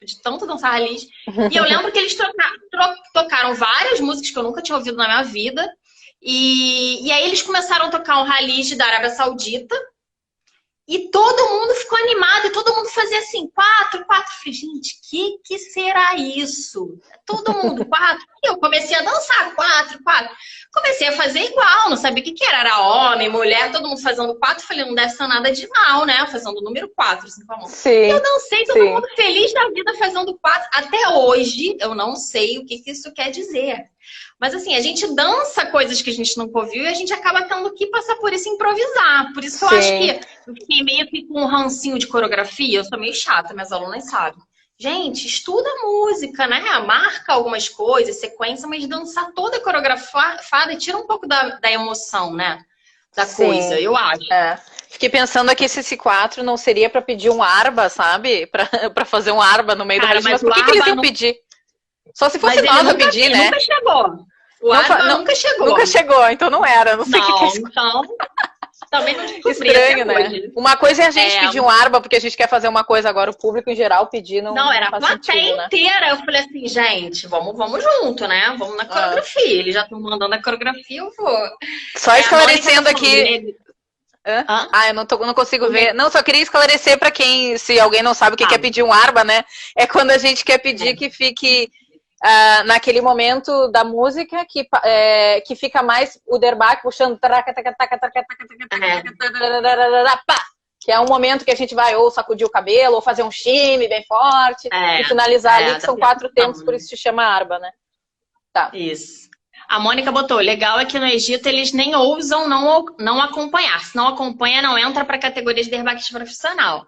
De tanto dançar raliz. E eu lembro que eles tocaram várias músicas que eu nunca tinha ouvido na minha vida. E aí eles começaram a tocar um raliz da Arábia Saudita. E todo mundo ficou animado, e todo mundo fazia assim, 4, 4. Falei, gente, que será isso? Todo mundo, 4. E eu comecei a dançar, 4, 4. Comecei a fazer igual, não sabia o que era. Era homem, mulher, todo mundo fazendo 4. Falei, não deve ser nada de mal, né? Fazendo o número 4, assim, com a mão. Sim, eu dancei, todo mundo feliz da vida fazendo 4. Até hoje, eu não sei o que isso quer dizer. Mas assim, a gente dança coisas que a gente nunca ouviu e a gente acaba tendo que passar por isso e improvisar. Por isso que eu acho que eu fiquei meio que com um rancinho de coreografia. Eu sou meio chata, minhas alunas sabem. Gente, estuda música, né? Marca algumas coisas, sequência, mas dançar toda coreografada tira um pouco da emoção, né? Da coisa, eu acho. Fiquei pensando aqui se esse 4 não seria pra pedir um arba, sabe? Pra fazer um arba no meio do rally. Mas por que eles iam pedir? Só se fosse nós a pedir, né? Nunca chegou. O arba nunca chegou. Nunca chegou, então não era. Não sei o que é isso. Então, também não descobri. Estranho, né? Hoje. Uma coisa é a gente pedir um arba, porque a gente quer fazer uma coisa agora, o público em geral pedir não era a plateia né? inteira. Eu falei assim, gente, vamos junto, né? Vamos na coreografia. Eles já estão mandando a coreografia, eu vou. Só esclarecendo aqui. Eu não consigo ver. Não, só queria esclarecer pra quem, se alguém não sabe o que é pedir um arba, né? É quando a gente quer pedir que fique naquele momento da música que fica mais o derbaque puxando Que é um momento que a gente vai ou sacudir o cabelo, ou fazer um shime bem forte, e finalizar ali, que são 4 tempos, por isso se chama arba, né? Tá. Isso. A Mônica botou, legal é que no Egito eles nem ousam não acompanhar. Se não acompanha, não entra para a categoria de derbaquista profissional.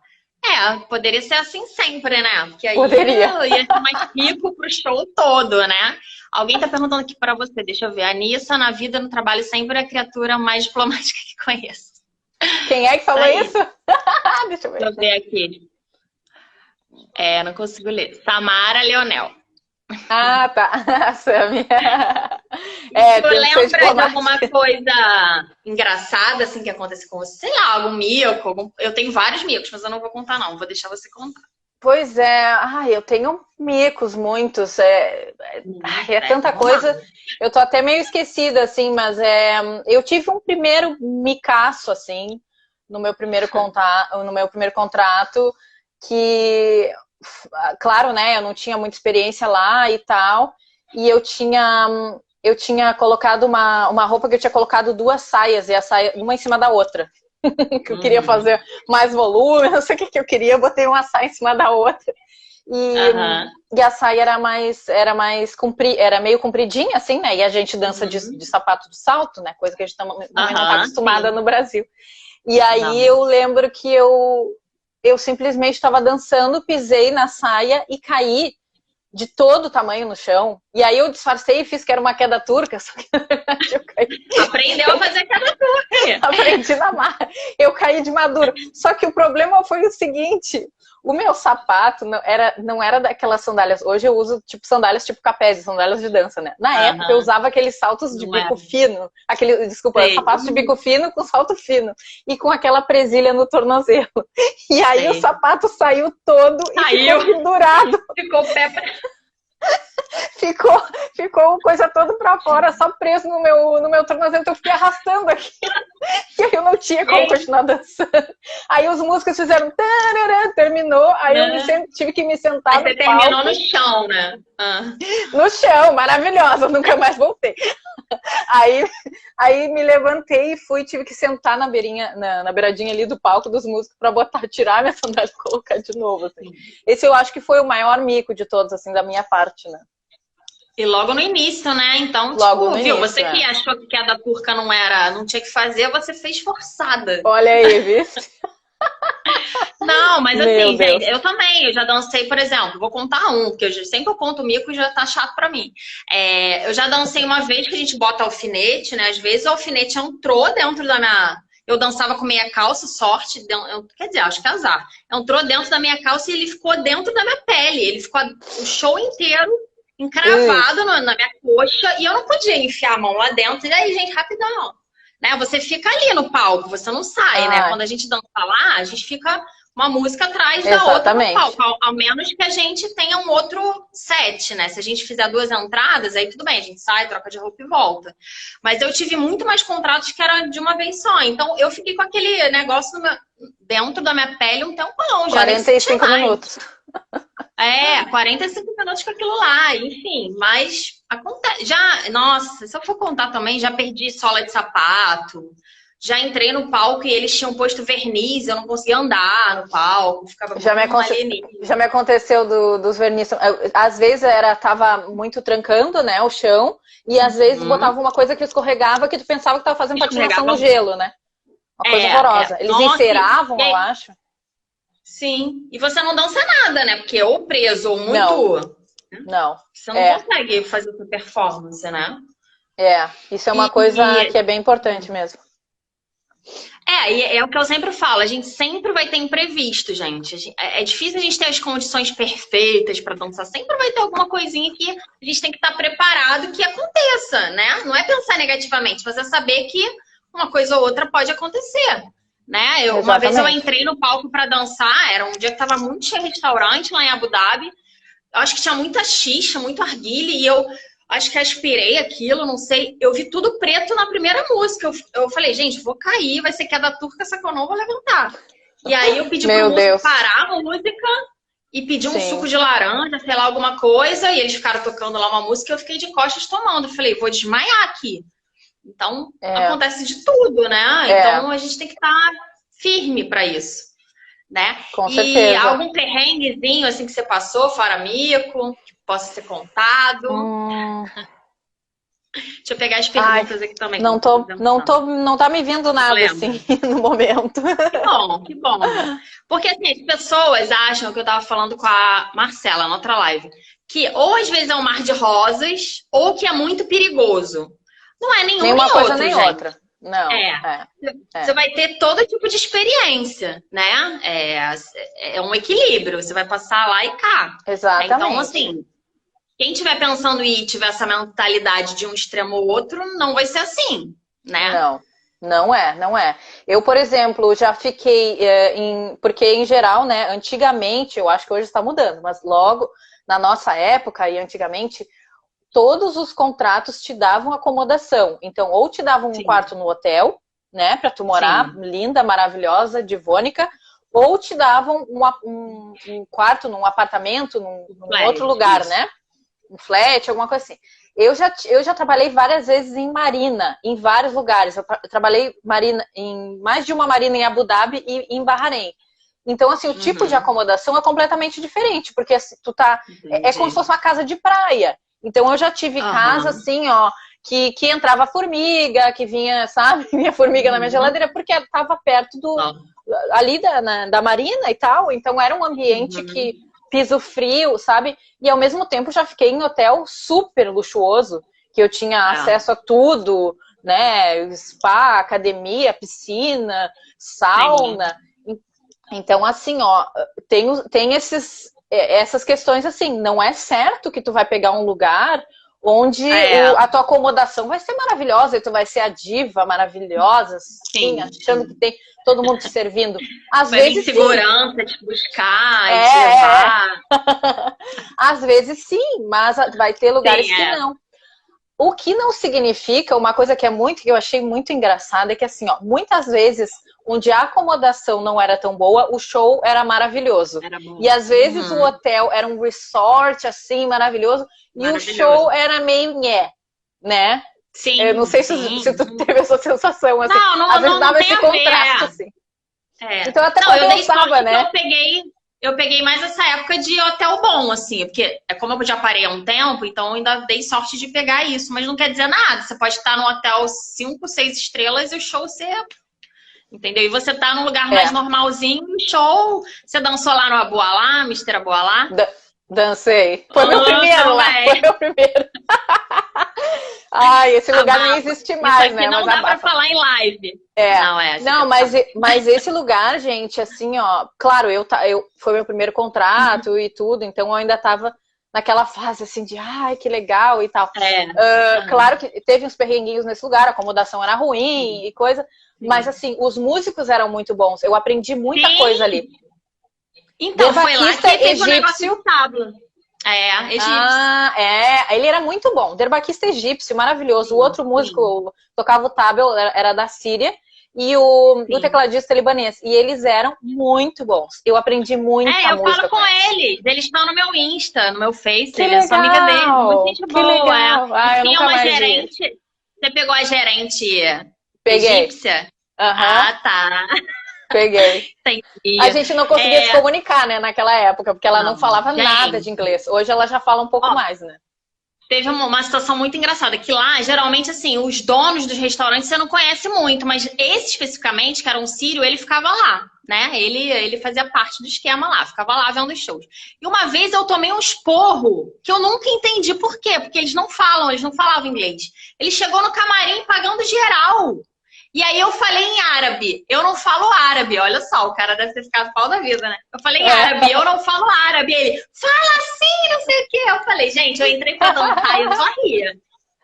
Poderia ser assim sempre, né? Porque aí ia ser mais rico pro show todo, né? Alguém tá perguntando aqui para você, deixa eu ver. A Nissa, na vida, no trabalho, sempre é a criatura mais diplomática que conheço. Quem é que falou isso? Deixa eu ver. Deixa eu ver aqui. Não consigo ler. Samara Leonel. Ah, tá. Sami. Tu lembra de alguma coisa engraçada, assim, que acontece com você? Sei lá, algum mico? Eu tenho vários micos, mas eu não vou contar, não. Vou deixar você contar. Pois é. Eu tenho micos, muitos. É tanta coisa. Eu tô até meio esquecida, assim, mas eu tive um primeiro micaço, assim, no meu primeiro contrato, que... Claro, né, eu não tinha muita experiência lá e tal, e eu tinha colocado uma roupa que eu tinha colocado 2 saias, e a saia uma em cima da outra, que eu queria fazer mais volume, não sei o que eu queria, eu botei uma saia em cima da outra, e a saia era meio compridinha, assim, né, e a gente dança de sapato de salto, né, coisa que a gente também não tá acostumada no Brasil. E aí eu lembro que eu simplesmente estava dançando, pisei na saia e caí de todo o tamanho no chão. E aí eu disfarcei e fiz que era uma queda turca, só que na verdade eu caí. Aprendeu a fazer queda turca. Aprendi na marra. Eu caí de maduro. Só que o problema foi o seguinte, o meu sapato não era daquelas sandálias. Hoje eu uso sandálias tipo capés, sandálias de dança, né? Na época eu usava aqueles saltos de bico fino. Sapatos de bico fino com salto fino. E com aquela presilha no tornozelo. E aí o sapato saiu todo e ficou pendurado. Ficou pé Ficou coisa toda pra fora, só preso no meu tornozelo, então eu fiquei arrastando aqui. E aí eu não tinha como continuar dançando. Aí os músicos fizeram tarará, terminou, aí eu tive que me sentar no palco. Você terminou no chão, né? No chão, maravilhosa, nunca mais voltei. Aí me levantei e tive que sentar na beiradinha ali do palco dos músicos pra tirar minha sandália e colocar de novo, assim. Esse eu acho que foi o maior mico de todos, assim, da minha parte, né? E logo no início, né? Então, você que achou que queda turca não tinha que fazer, você fez forçada. Olha aí, viu? Não, mas assim, gente, eu já dancei, por exemplo, vou contar porque sempre eu conto o mico e já tá chato pra mim. Eu já dancei uma vez que a gente bota alfinete, né? Às vezes o alfinete entrou dentro da minha... Eu dançava com meia calça, sorte, quer dizer, acho que é azar. Entrou dentro da minha calça e ele ficou dentro da minha pele. Ele ficou o show inteiro encravado na minha coxa e eu não podia enfiar a mão lá dentro. E aí, gente, rapidão. Né? Você fica ali no palco, você não sai, né? Quando a gente dança lá, a gente fica uma música atrás da outra no palco. Ao menos que a gente tenha um outro set, né? Se a gente fizer 2 entradas, aí tudo bem, a gente sai, troca de roupa e volta. Mas eu tive muito mais contratos que era de uma vez só. Então eu fiquei com aquele negócio dentro da minha pele um tempão. 45 minutos. 45 minutos com aquilo lá, enfim, mas acontece. Nossa, se eu for contar também, já perdi sola de sapato, já entrei no palco e eles tinham posto verniz, eu não conseguia andar no palco, ficava já me aconteceu dos verniz. Às vezes tava muito trancando, né, o chão, e às vezes botava uma coisa que escorregava que tu pensava que tava fazendo patinação no gelo, né? Uma coisa horrorosa. Eles enceravam, eu acho. Sim, e você não dança nada, né? Porque ou preso ou muito... Não. Você não consegue fazer essa performance, né? Isso é uma coisa que é bem importante mesmo. E é o que eu sempre falo, a gente sempre vai ter imprevisto, gente. É difícil a gente ter as condições perfeitas para dançar, sempre vai ter alguma coisinha que a gente tem que estar preparado que aconteça, né? Não é pensar negativamente, mas é saber que uma coisa ou outra pode acontecer. Né? Uma vez eu entrei no palco para dançar, era um dia que tava muito cheio de restaurante lá em Abu Dhabi. Eu acho que tinha muita xixa, muito arguile, e eu acho que aspirei aquilo, não sei. Eu vi tudo preto na primeira música. Eu falei, gente, vou cair, vai ser queda turca, só que eu não vou levantar. E aí eu pedi pro músico parar a música e pedir um suco de laranja, sei lá, alguma coisa, e eles ficaram tocando lá uma música e eu fiquei de costas tomando. Eu falei, vou desmaiar aqui. Então, acontece de tudo, né? Então, a gente tem que estar firme para isso. né? Com E certeza. algum perrenguezinho, assim, que você passou, fora mico, que possa ser contado? Hum, Deixa eu pegar as ai, perguntas aqui também, que eu não não tô tô, não pensando. tô, não tá me vindo Não nada lembro. assim no momento. Que bom, que bom. Porque assim, as pessoas acham que eu tava falando com a Marcela na outra live, que ou às vezes é um mar de rosas, ou que é muito perigoso. Não é nenhum Nem nem uma coisa outro, nem gente. outra. Não, É. Você é. vai ter todo tipo de experiência, né? É um equilíbrio. Você vai passar lá e cá. Né? Então, Exatamente. assim, quem estiver pensando em tiver essa mentalidade de um extremo ou outro, não vai ser assim, né? Não, não é, não é. Eu, por exemplo, já fiquei porque em geral, né, antigamente, eu acho que hoje está mudando, mas logo na nossa época e antigamente, todos os contratos te davam acomodação. Então, ou te davam um Sim, quarto no hotel, né, para tu morar, sim. linda, maravilhosa, divônica, ou te davam um quarto num apartamento, num outro Flat, lugar, isso. né? Um flat, alguma coisa assim. Eu já trabalhei várias vezes em marina, em vários lugares. Eu trabalhei marina, em mais de uma marina em Abu Dhabi e em Bahrein. Então, assim, o tipo de Uhum. acomodação é completamente diferente, porque assim, tu tá. É como se Entendi. fosse uma casa de praia. Então, eu já tive casa Aham. assim, ó, que entrava formiga, que vinha, sabe, vinha formiga na minha Uhum. geladeira, porque estava perto Ó. ali da marina e tal. Então, era um ambiente que Uhum. piso frio, sabe? E ao mesmo tempo já fiquei em hotel super luxuoso, que eu tinha É. acesso a tudo, né? Spa, academia, piscina, Sim. sauna. Então, assim, ó, tem essas questões assim, não é certo que tu vai pegar um lugar onde É. a tua acomodação vai ser maravilhosa e tu vai ser a diva maravilhosa, assim, Sim, achando que sim. tem todo mundo te servindo. Às Vai vir vezes sim, segurança te buscar e te é, é. levar. Às vezes sim, mas vai ter lugares Sim, que é. não. O que não significa, uma coisa que eu achei muito engraçada é que assim, ó, muitas vezes onde a acomodação não era tão boa, o show era maravilhoso. Era E bom. às vezes o Uhum. hotel era um resort assim maravilhoso e o show Maravilhoso. era meio nhé, né? Eu não Sim, sei se tu sim. teve essa sensação assim. Não, não, Às vezes não, não dava tem esse a ver, contraste é. assim. É. Então até Não, eu dei compensava, sorte que né? eu peguei mais essa época de hotel bom, assim, porque é como eu já parei há um tempo, então eu ainda dei sorte de pegar isso, mas não quer dizer nada. Você pode estar num hotel 5, 6 estrelas e o show ser, entendeu? E você tá num lugar mais É, normalzinho, o show, você dançou lá no Abualá, Mister Abualá? da- dancei. Foi meu Ah, primeiro lá, foi também. meu primeiro. Ai, esse lugar nem Abafa. existe Isso mais, aqui né? não Mas dá pra abafa. falar em live. É. Não, você Não, quer falar. mas esse lugar, gente, assim, ó, claro, foi meu primeiro contrato e tudo, então eu ainda tava naquela fase assim de, ai, que legal e tal. É. Claro Aham. que teve uns perrenguinhos nesse lugar, a acomodação era ruim Sim, e coisa, mas sim. assim, os músicos eram muito bons. Eu aprendi muita coisa ali. Sim. Então, foi lá Derbaquista que teve o negócio egípcio. de tábua. É, egípcio. Ah, ele era muito bom. Derbaquista egípcio, maravilhoso. O Sim, outro sim, músico tocava o tabel, era da Síria, e o sim. tecladista libanês. E eles eram muito bons. Eu aprendi muita Eu falo música com com eles. eles. Eles estão no meu Insta, no meu Face. Que Eu sou amiga deles. Muito legal! gente Que boa, é. legal! E Ah, eu tinha nunca uma mais vi eles. gerente. Você pegou a gerente Peguei. egípcia? Aham, Ah, tá. peguei. A Entendi. gente não conseguia se É, comunicar, né, naquela época, porque ela não não, falava nada de gente. inglês. Hoje ela já fala um pouco Ó, mais, né? teve uma situação muito engraçada, que lá, geralmente, assim, os donos dos restaurantes você não conhece muito, mas esse especificamente, que era um sírio, ele ficava lá, né? Ele fazia parte do esquema lá, ficava lá vendo os shows. E uma vez eu tomei um esporro, que eu nunca entendi por quê, porque eles não falavam inglês. Ele chegou no camarim pagando geral. E aí eu falei em árabe, eu não falo árabe, olha só, o cara deve ter ficado pau da vida, né? Eu falei em árabe, eu não falo árabe. Ele, fala assim, não sei o quê. Eu falei, gente, eu entrei pra dançar e eu só ria.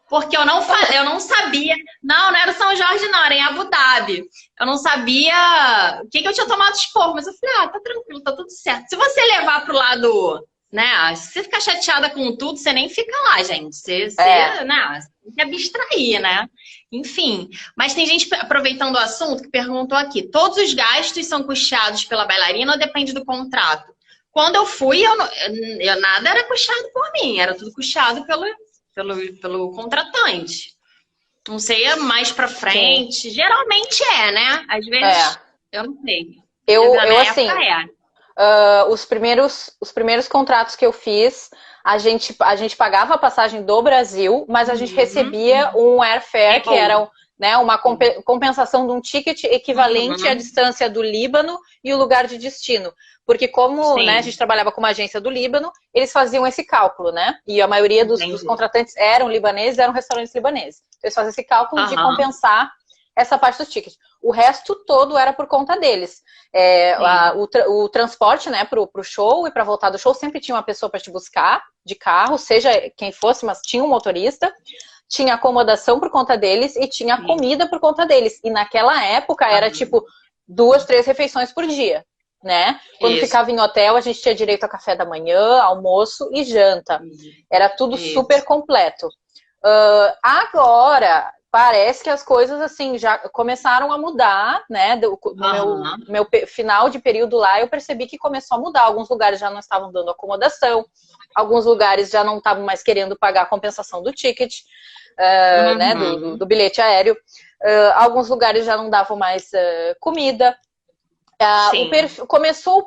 Porque eu não sabia. Não, não era o São Jorge, não, era em Abu Dhabi. Eu não sabia o que eu tinha tomado esporro, mas eu falei, tá tranquilo, tá tudo certo. Se você levar pro lado, né? Se você ficar chateada com tudo, você nem fica lá, gente. É. Né, você tem que abstrair, né? Enfim. Mas tem gente aproveitando o assunto que perguntou aqui: todos os gastos são custeados pela bailarina ou depende do contrato? Quando eu fui, nada era custeado por mim, era tudo custeado pelo contratante. Não sei, é mais pra Sim. frente. Geralmente né? Às É. vezes, eu não sei. Na minha assim, época era. os primeiros contratos que eu fiz, a gente pagava a passagem do Brasil, mas a gente recebia um airfare, que era, né, uma compensação de um ticket equivalente à distância do Líbano e o lugar de destino. Porque como, né, a gente trabalhava com uma agência do Líbano, eles faziam esse cálculo, né? E a maioria dos contratantes eram libaneses, eram restaurantes libaneses. Eles faziam esse cálculo de compensar essa parte do ticket. O resto todo era por conta deles. O transporte, né, pro show e para voltar do show, sempre tinha uma pessoa para te buscar de carro, seja quem fosse, mas tinha um motorista. Tinha acomodação por conta deles e tinha comida por conta deles. E naquela época era tipo 2, 3 refeições por dia, né? Quando ficava em hotel, a gente tinha direito a café da manhã, almoço e janta. Era tudo super completo. Agora, parece que as coisas, assim, já começaram a mudar, né? No meu final de período lá, eu percebi que começou a mudar. Alguns lugares já não estavam dando acomodação, alguns lugares já não estavam mais querendo pagar a compensação do ticket, né? Do bilhete aéreo. Alguns lugares já não davam mais comida.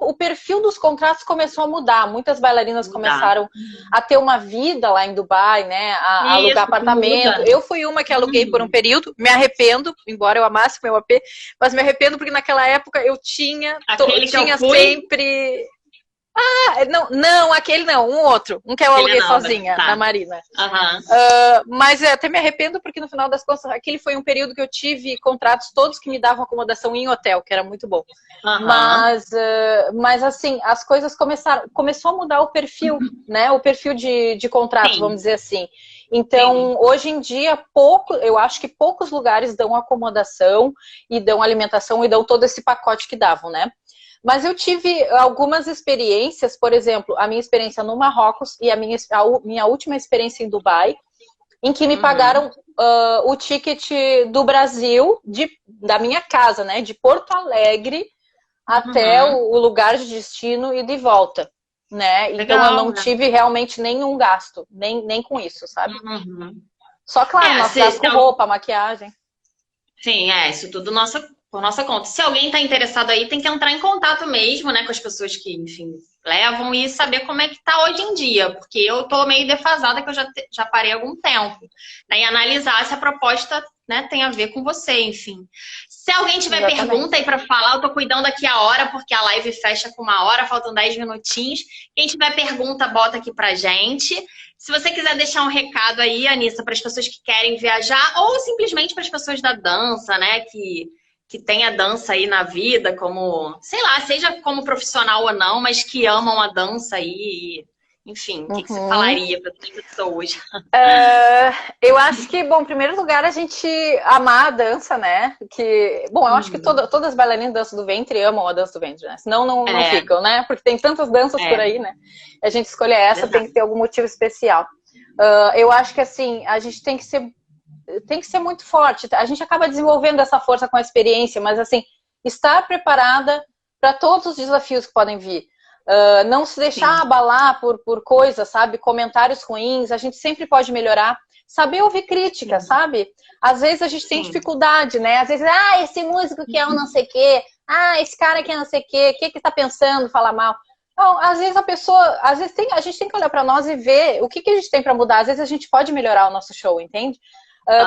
O perfil dos contratos começou a mudar. Muitas bailarinas começaram a ter uma vida lá em Dubai, né? A alugar apartamento. Eu fui uma que aluguei por um período. Me arrependo, embora eu amasse meu AP, mas me arrependo porque naquela época eu tinha sempre... não, aquele não, um outro. Um que eu aluguei sozinha, na Marina. Mas até me arrependo porque no final das contas, aquele foi um período que eu tive contratos todos que me davam acomodação em hotel, que era muito bom. Mas assim, as coisas começou a mudar o perfil, né? O perfil de contrato, vamos dizer assim. Então, hoje em dia, eu acho que poucos lugares dão acomodação e dão alimentação e dão todo esse pacote que davam, né? Mas eu tive algumas experiências, por exemplo, a minha experiência no Marrocos e a minha última experiência em Dubai, em que me pagaram o ticket do Brasil, da minha casa, né? De Porto Alegre até o lugar de destino e de volta, né? Legal, então eu não tive realmente nenhum gasto, nem com isso, sabe? Só, claro, nós gastos com roupa, maquiagem. Sim, isso tudo por nossa conta. Se alguém está interessado aí, tem que entrar em contato mesmo, né, com as pessoas que, enfim, levam e saber como é que tá hoje em dia, porque eu tô meio defasada, que eu já parei há algum tempo, né, e analisar se a proposta, né, tem a ver com você, enfim. Se alguém tiver pergunta aí para falar, eu tô cuidando aqui a hora, porque a live fecha com 1 hora, faltam 10 minutinhos. Quem tiver pergunta, bota aqui pra gente. Se você quiser deixar um recado aí, Anissa, para as pessoas que querem viajar, ou simplesmente para as pessoas da dança, né, que tem a dança aí na vida, como, sei lá, seja como profissional ou não, mas que amam a dança aí, enfim, o que você falaria para as pessoas? Eu acho que, bom, em primeiro lugar, a gente amar a dança, né? Bom, eu acho que todas as bailarinas de dança do ventre amam a dança do ventre, né? Senão não ficam, né? Porque tem tantas danças por aí, né? A gente escolher essa, tem que ter algum motivo especial. Eu acho que, assim, a gente tem que ser muito forte. A gente acaba desenvolvendo essa força com a experiência, mas assim, estar preparada para todos os desafios que podem vir. Não se deixar abalar por coisas, sabe? Comentários ruins, a gente sempre pode melhorar. Saber ouvir crítica, sabe? Às vezes a gente tem dificuldade, né? Às vezes, esse músico que é um não sei o quê, esse cara que é não sei o quê, o que tá pensando, fala mal. Não, às vezes a gente tem que olhar para nós e ver o que a gente tem para mudar. Às vezes a gente pode melhorar o nosso show, entende?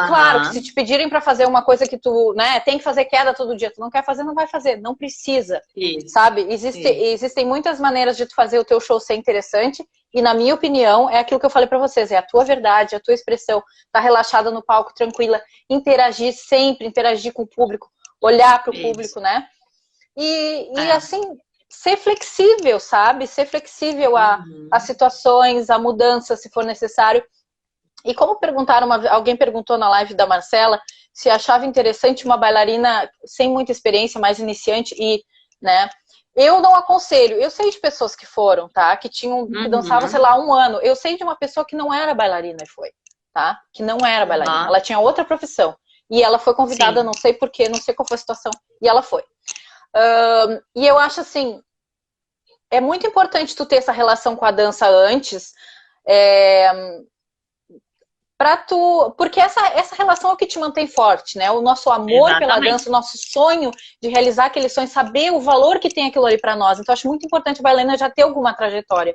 Claro que se te pedirem para fazer uma coisa que tu, né, tem que fazer queda todo dia, tu não quer fazer, não vai fazer, não precisa, sabe? Existem muitas maneiras de tu fazer o teu show ser interessante e, na minha opinião, é aquilo que eu falei para vocês, é a tua verdade, a tua expressão, tá relaxada no palco, tranquila, interagir sempre, interagir com o público, olhar para o público, né? E assim, ser flexível, sabe? Ser flexível a situações, a mudanças, se for necessário. E como alguém perguntou na live da Marcela se achava interessante uma bailarina sem muita experiência, mais iniciante, né? Eu não aconselho. Eu sei de pessoas que foram, tá? Que dançavam, sei lá, 1 ano. Eu sei de uma pessoa que não era bailarina e foi, tá? Que não era bailarina. Ela tinha outra profissão. E ela foi convidada, não sei porquê, não sei qual foi a situação. E ela foi. E eu acho assim, é muito importante tu ter essa relação com a dança antes, Porque essa relação é o que te mantém forte, né? O nosso amor pela dança, o nosso sonho de realizar aquele sonho, saber o valor que tem aquilo ali para nós. Então, acho muito importante a bailarina já ter alguma trajetória.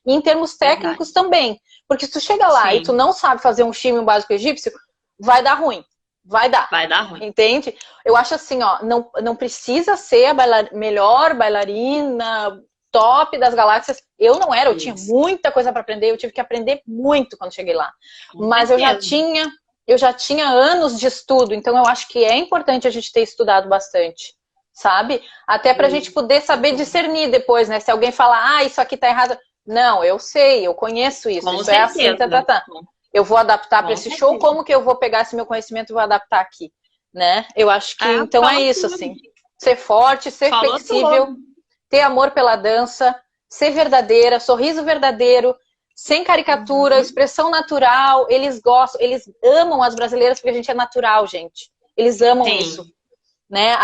E em termos técnicos também. Porque se tu chega lá e tu não sabe fazer um shimmy, um básico egípcio, vai dar ruim. Vai dar ruim. Entende? Eu acho assim, ó, não precisa ser a melhor bailarina top das galáxias. Eu não era, eu tinha muita coisa para aprender, eu tive que aprender muito quando cheguei lá. Mas eu já tinha anos de estudo, então eu acho que é importante a gente ter estudado bastante, sabe? Até pra gente poder saber discernir depois, né? Se alguém falar, isso aqui tá errado. Não, eu sei, eu conheço isso. Isso é assim, Eu vou adaptar para esse show, como que eu vou pegar esse meu conhecimento e vou adaptar aqui, né? Eu acho que, então é isso, assim. Ser forte, ser flexível, ter amor pela dança, ser verdadeira, sorriso verdadeiro, sem caricatura, expressão natural. Eles gostam, eles amam as brasileiras porque a gente é natural, gente. Eles amam isso, né?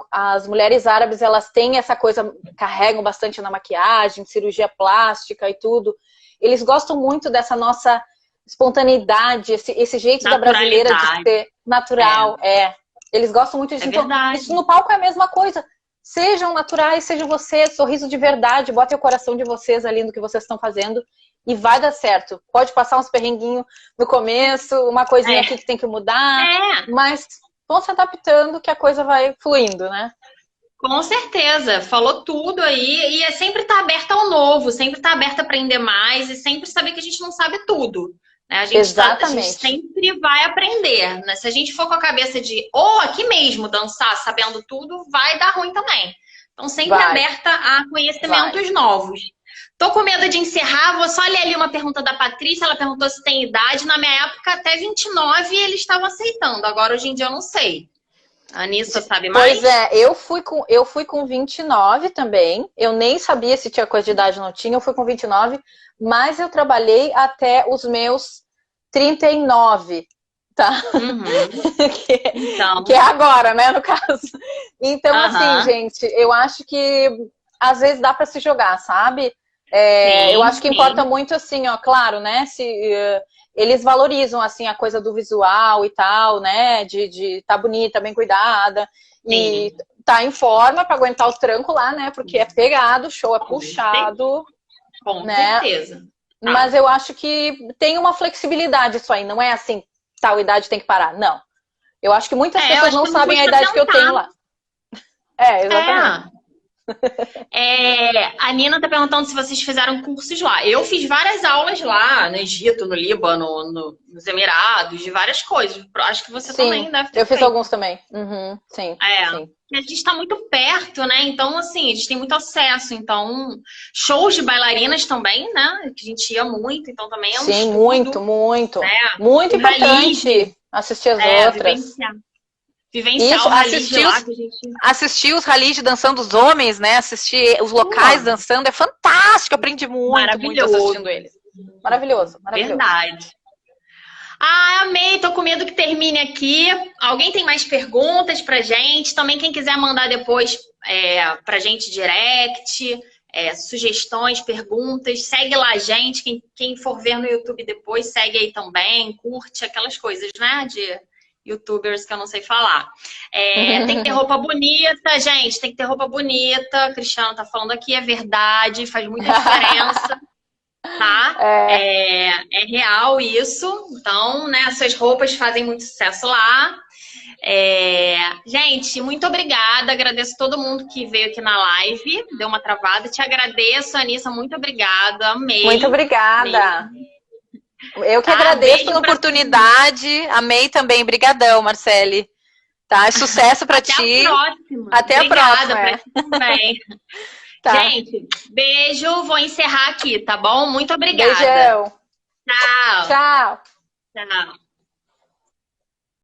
As mulheres árabes, elas têm essa coisa, carregam bastante na maquiagem, cirurgia plástica e tudo. Eles gostam muito dessa nossa espontaneidade, esse jeito da brasileira de ser natural. Eles gostam muito disso. Então, isso no palco é a mesma coisa. Sejam naturais, sejam vocês, sorriso de verdade, botem o coração de vocês ali no que vocês estão fazendo e vai dar certo. Pode passar uns perrenguinhos no começo, uma coisinha aqui que tem que mudar, mas vão se adaptando que a coisa vai fluindo, né? Com certeza, falou tudo aí, e é sempre estar aberta ao novo, sempre estar aberta a aprender mais e sempre saber que a gente não sabe tudo. Né? A gente sempre vai aprender. Né? Se a gente for com a cabeça de, aqui mesmo, dançar sabendo tudo, vai dar ruim também. Então, sempre aberta a conhecimentos novos. Tô com medo de encerrar, vou só ler ali uma pergunta da Patrícia, ela perguntou se tem idade. Na minha época, até 29 eles estavam aceitando, agora hoje em dia eu não sei. A Anissa sabe mais? Pois é, eu fui com 29 também. Eu nem sabia se tinha coisa de idade ou não tinha. Eu fui com 29, mas eu trabalhei até os meus 39, tá? Que é agora, né, no caso. Então, assim, gente, eu acho que às vezes dá pra se jogar, sabe? Eu acho que importa muito, assim, ó, claro, né? Se eles valorizam, assim, a coisa do visual e tal, né? De tá bonita, bem cuidada. E tá em forma pra aguentar o tranco lá, né? Porque é pegado, o show é puxado. Com certeza. Mas eu acho que tem uma flexibilidade isso aí. Não é assim, tal idade tem que parar. Não. Eu acho que muitas pessoas não sabem a idade que eu tenho lá. Exatamente. A Nina tá perguntando se vocês fizeram cursos lá. Eu fiz várias aulas lá no Egito, no Líbano, nos Emirados, de várias coisas. Acho que você também deve ter feito. Eu fiz alguns também. Sim. A gente tá muito perto, né? Então, assim, a gente tem muito acesso. Então, shows de bailarinas também, né? Que a gente ia muito, então também é um estudo. Muito. Né? Muito importante assistir as outras. Vivenciar o rally de lá que a gente... Assistir os rallies dançando os homens, né? Assistir os locais dançando é fantástico. Aprendi muito assistindo eles. Maravilhoso. Verdade. Amei. Tô com medo que termine aqui. Alguém tem mais perguntas pra gente? Também quem quiser mandar depois pra gente direct, sugestões, perguntas, segue lá a gente. Quem for ver no YouTube depois, segue aí também, curte aquelas coisas, né? De YouTubers que eu não sei falar. Tem que ter roupa bonita, gente. Tem que ter roupa bonita. Cristiano tá falando aqui, é verdade. Faz muita diferença. Tá? É real isso. Então, né? Essas roupas fazem muito sucesso lá. Gente, muito obrigada. Agradeço todo mundo que veio aqui na live. Deu uma travada. Te agradeço, Anissa. Muito obrigada. Amei. Muito obrigada. Amei. Eu que agradeço pela oportunidade. Amei também. Brigadão, Marcele. Tá? Sucesso pra ti. Até a próxima. Até a próxima. Pra ti também. Tá. Gente, beijo. Vou encerrar aqui, tá bom? Muito obrigada. Beijão. Tchau. Tchau. Tchau.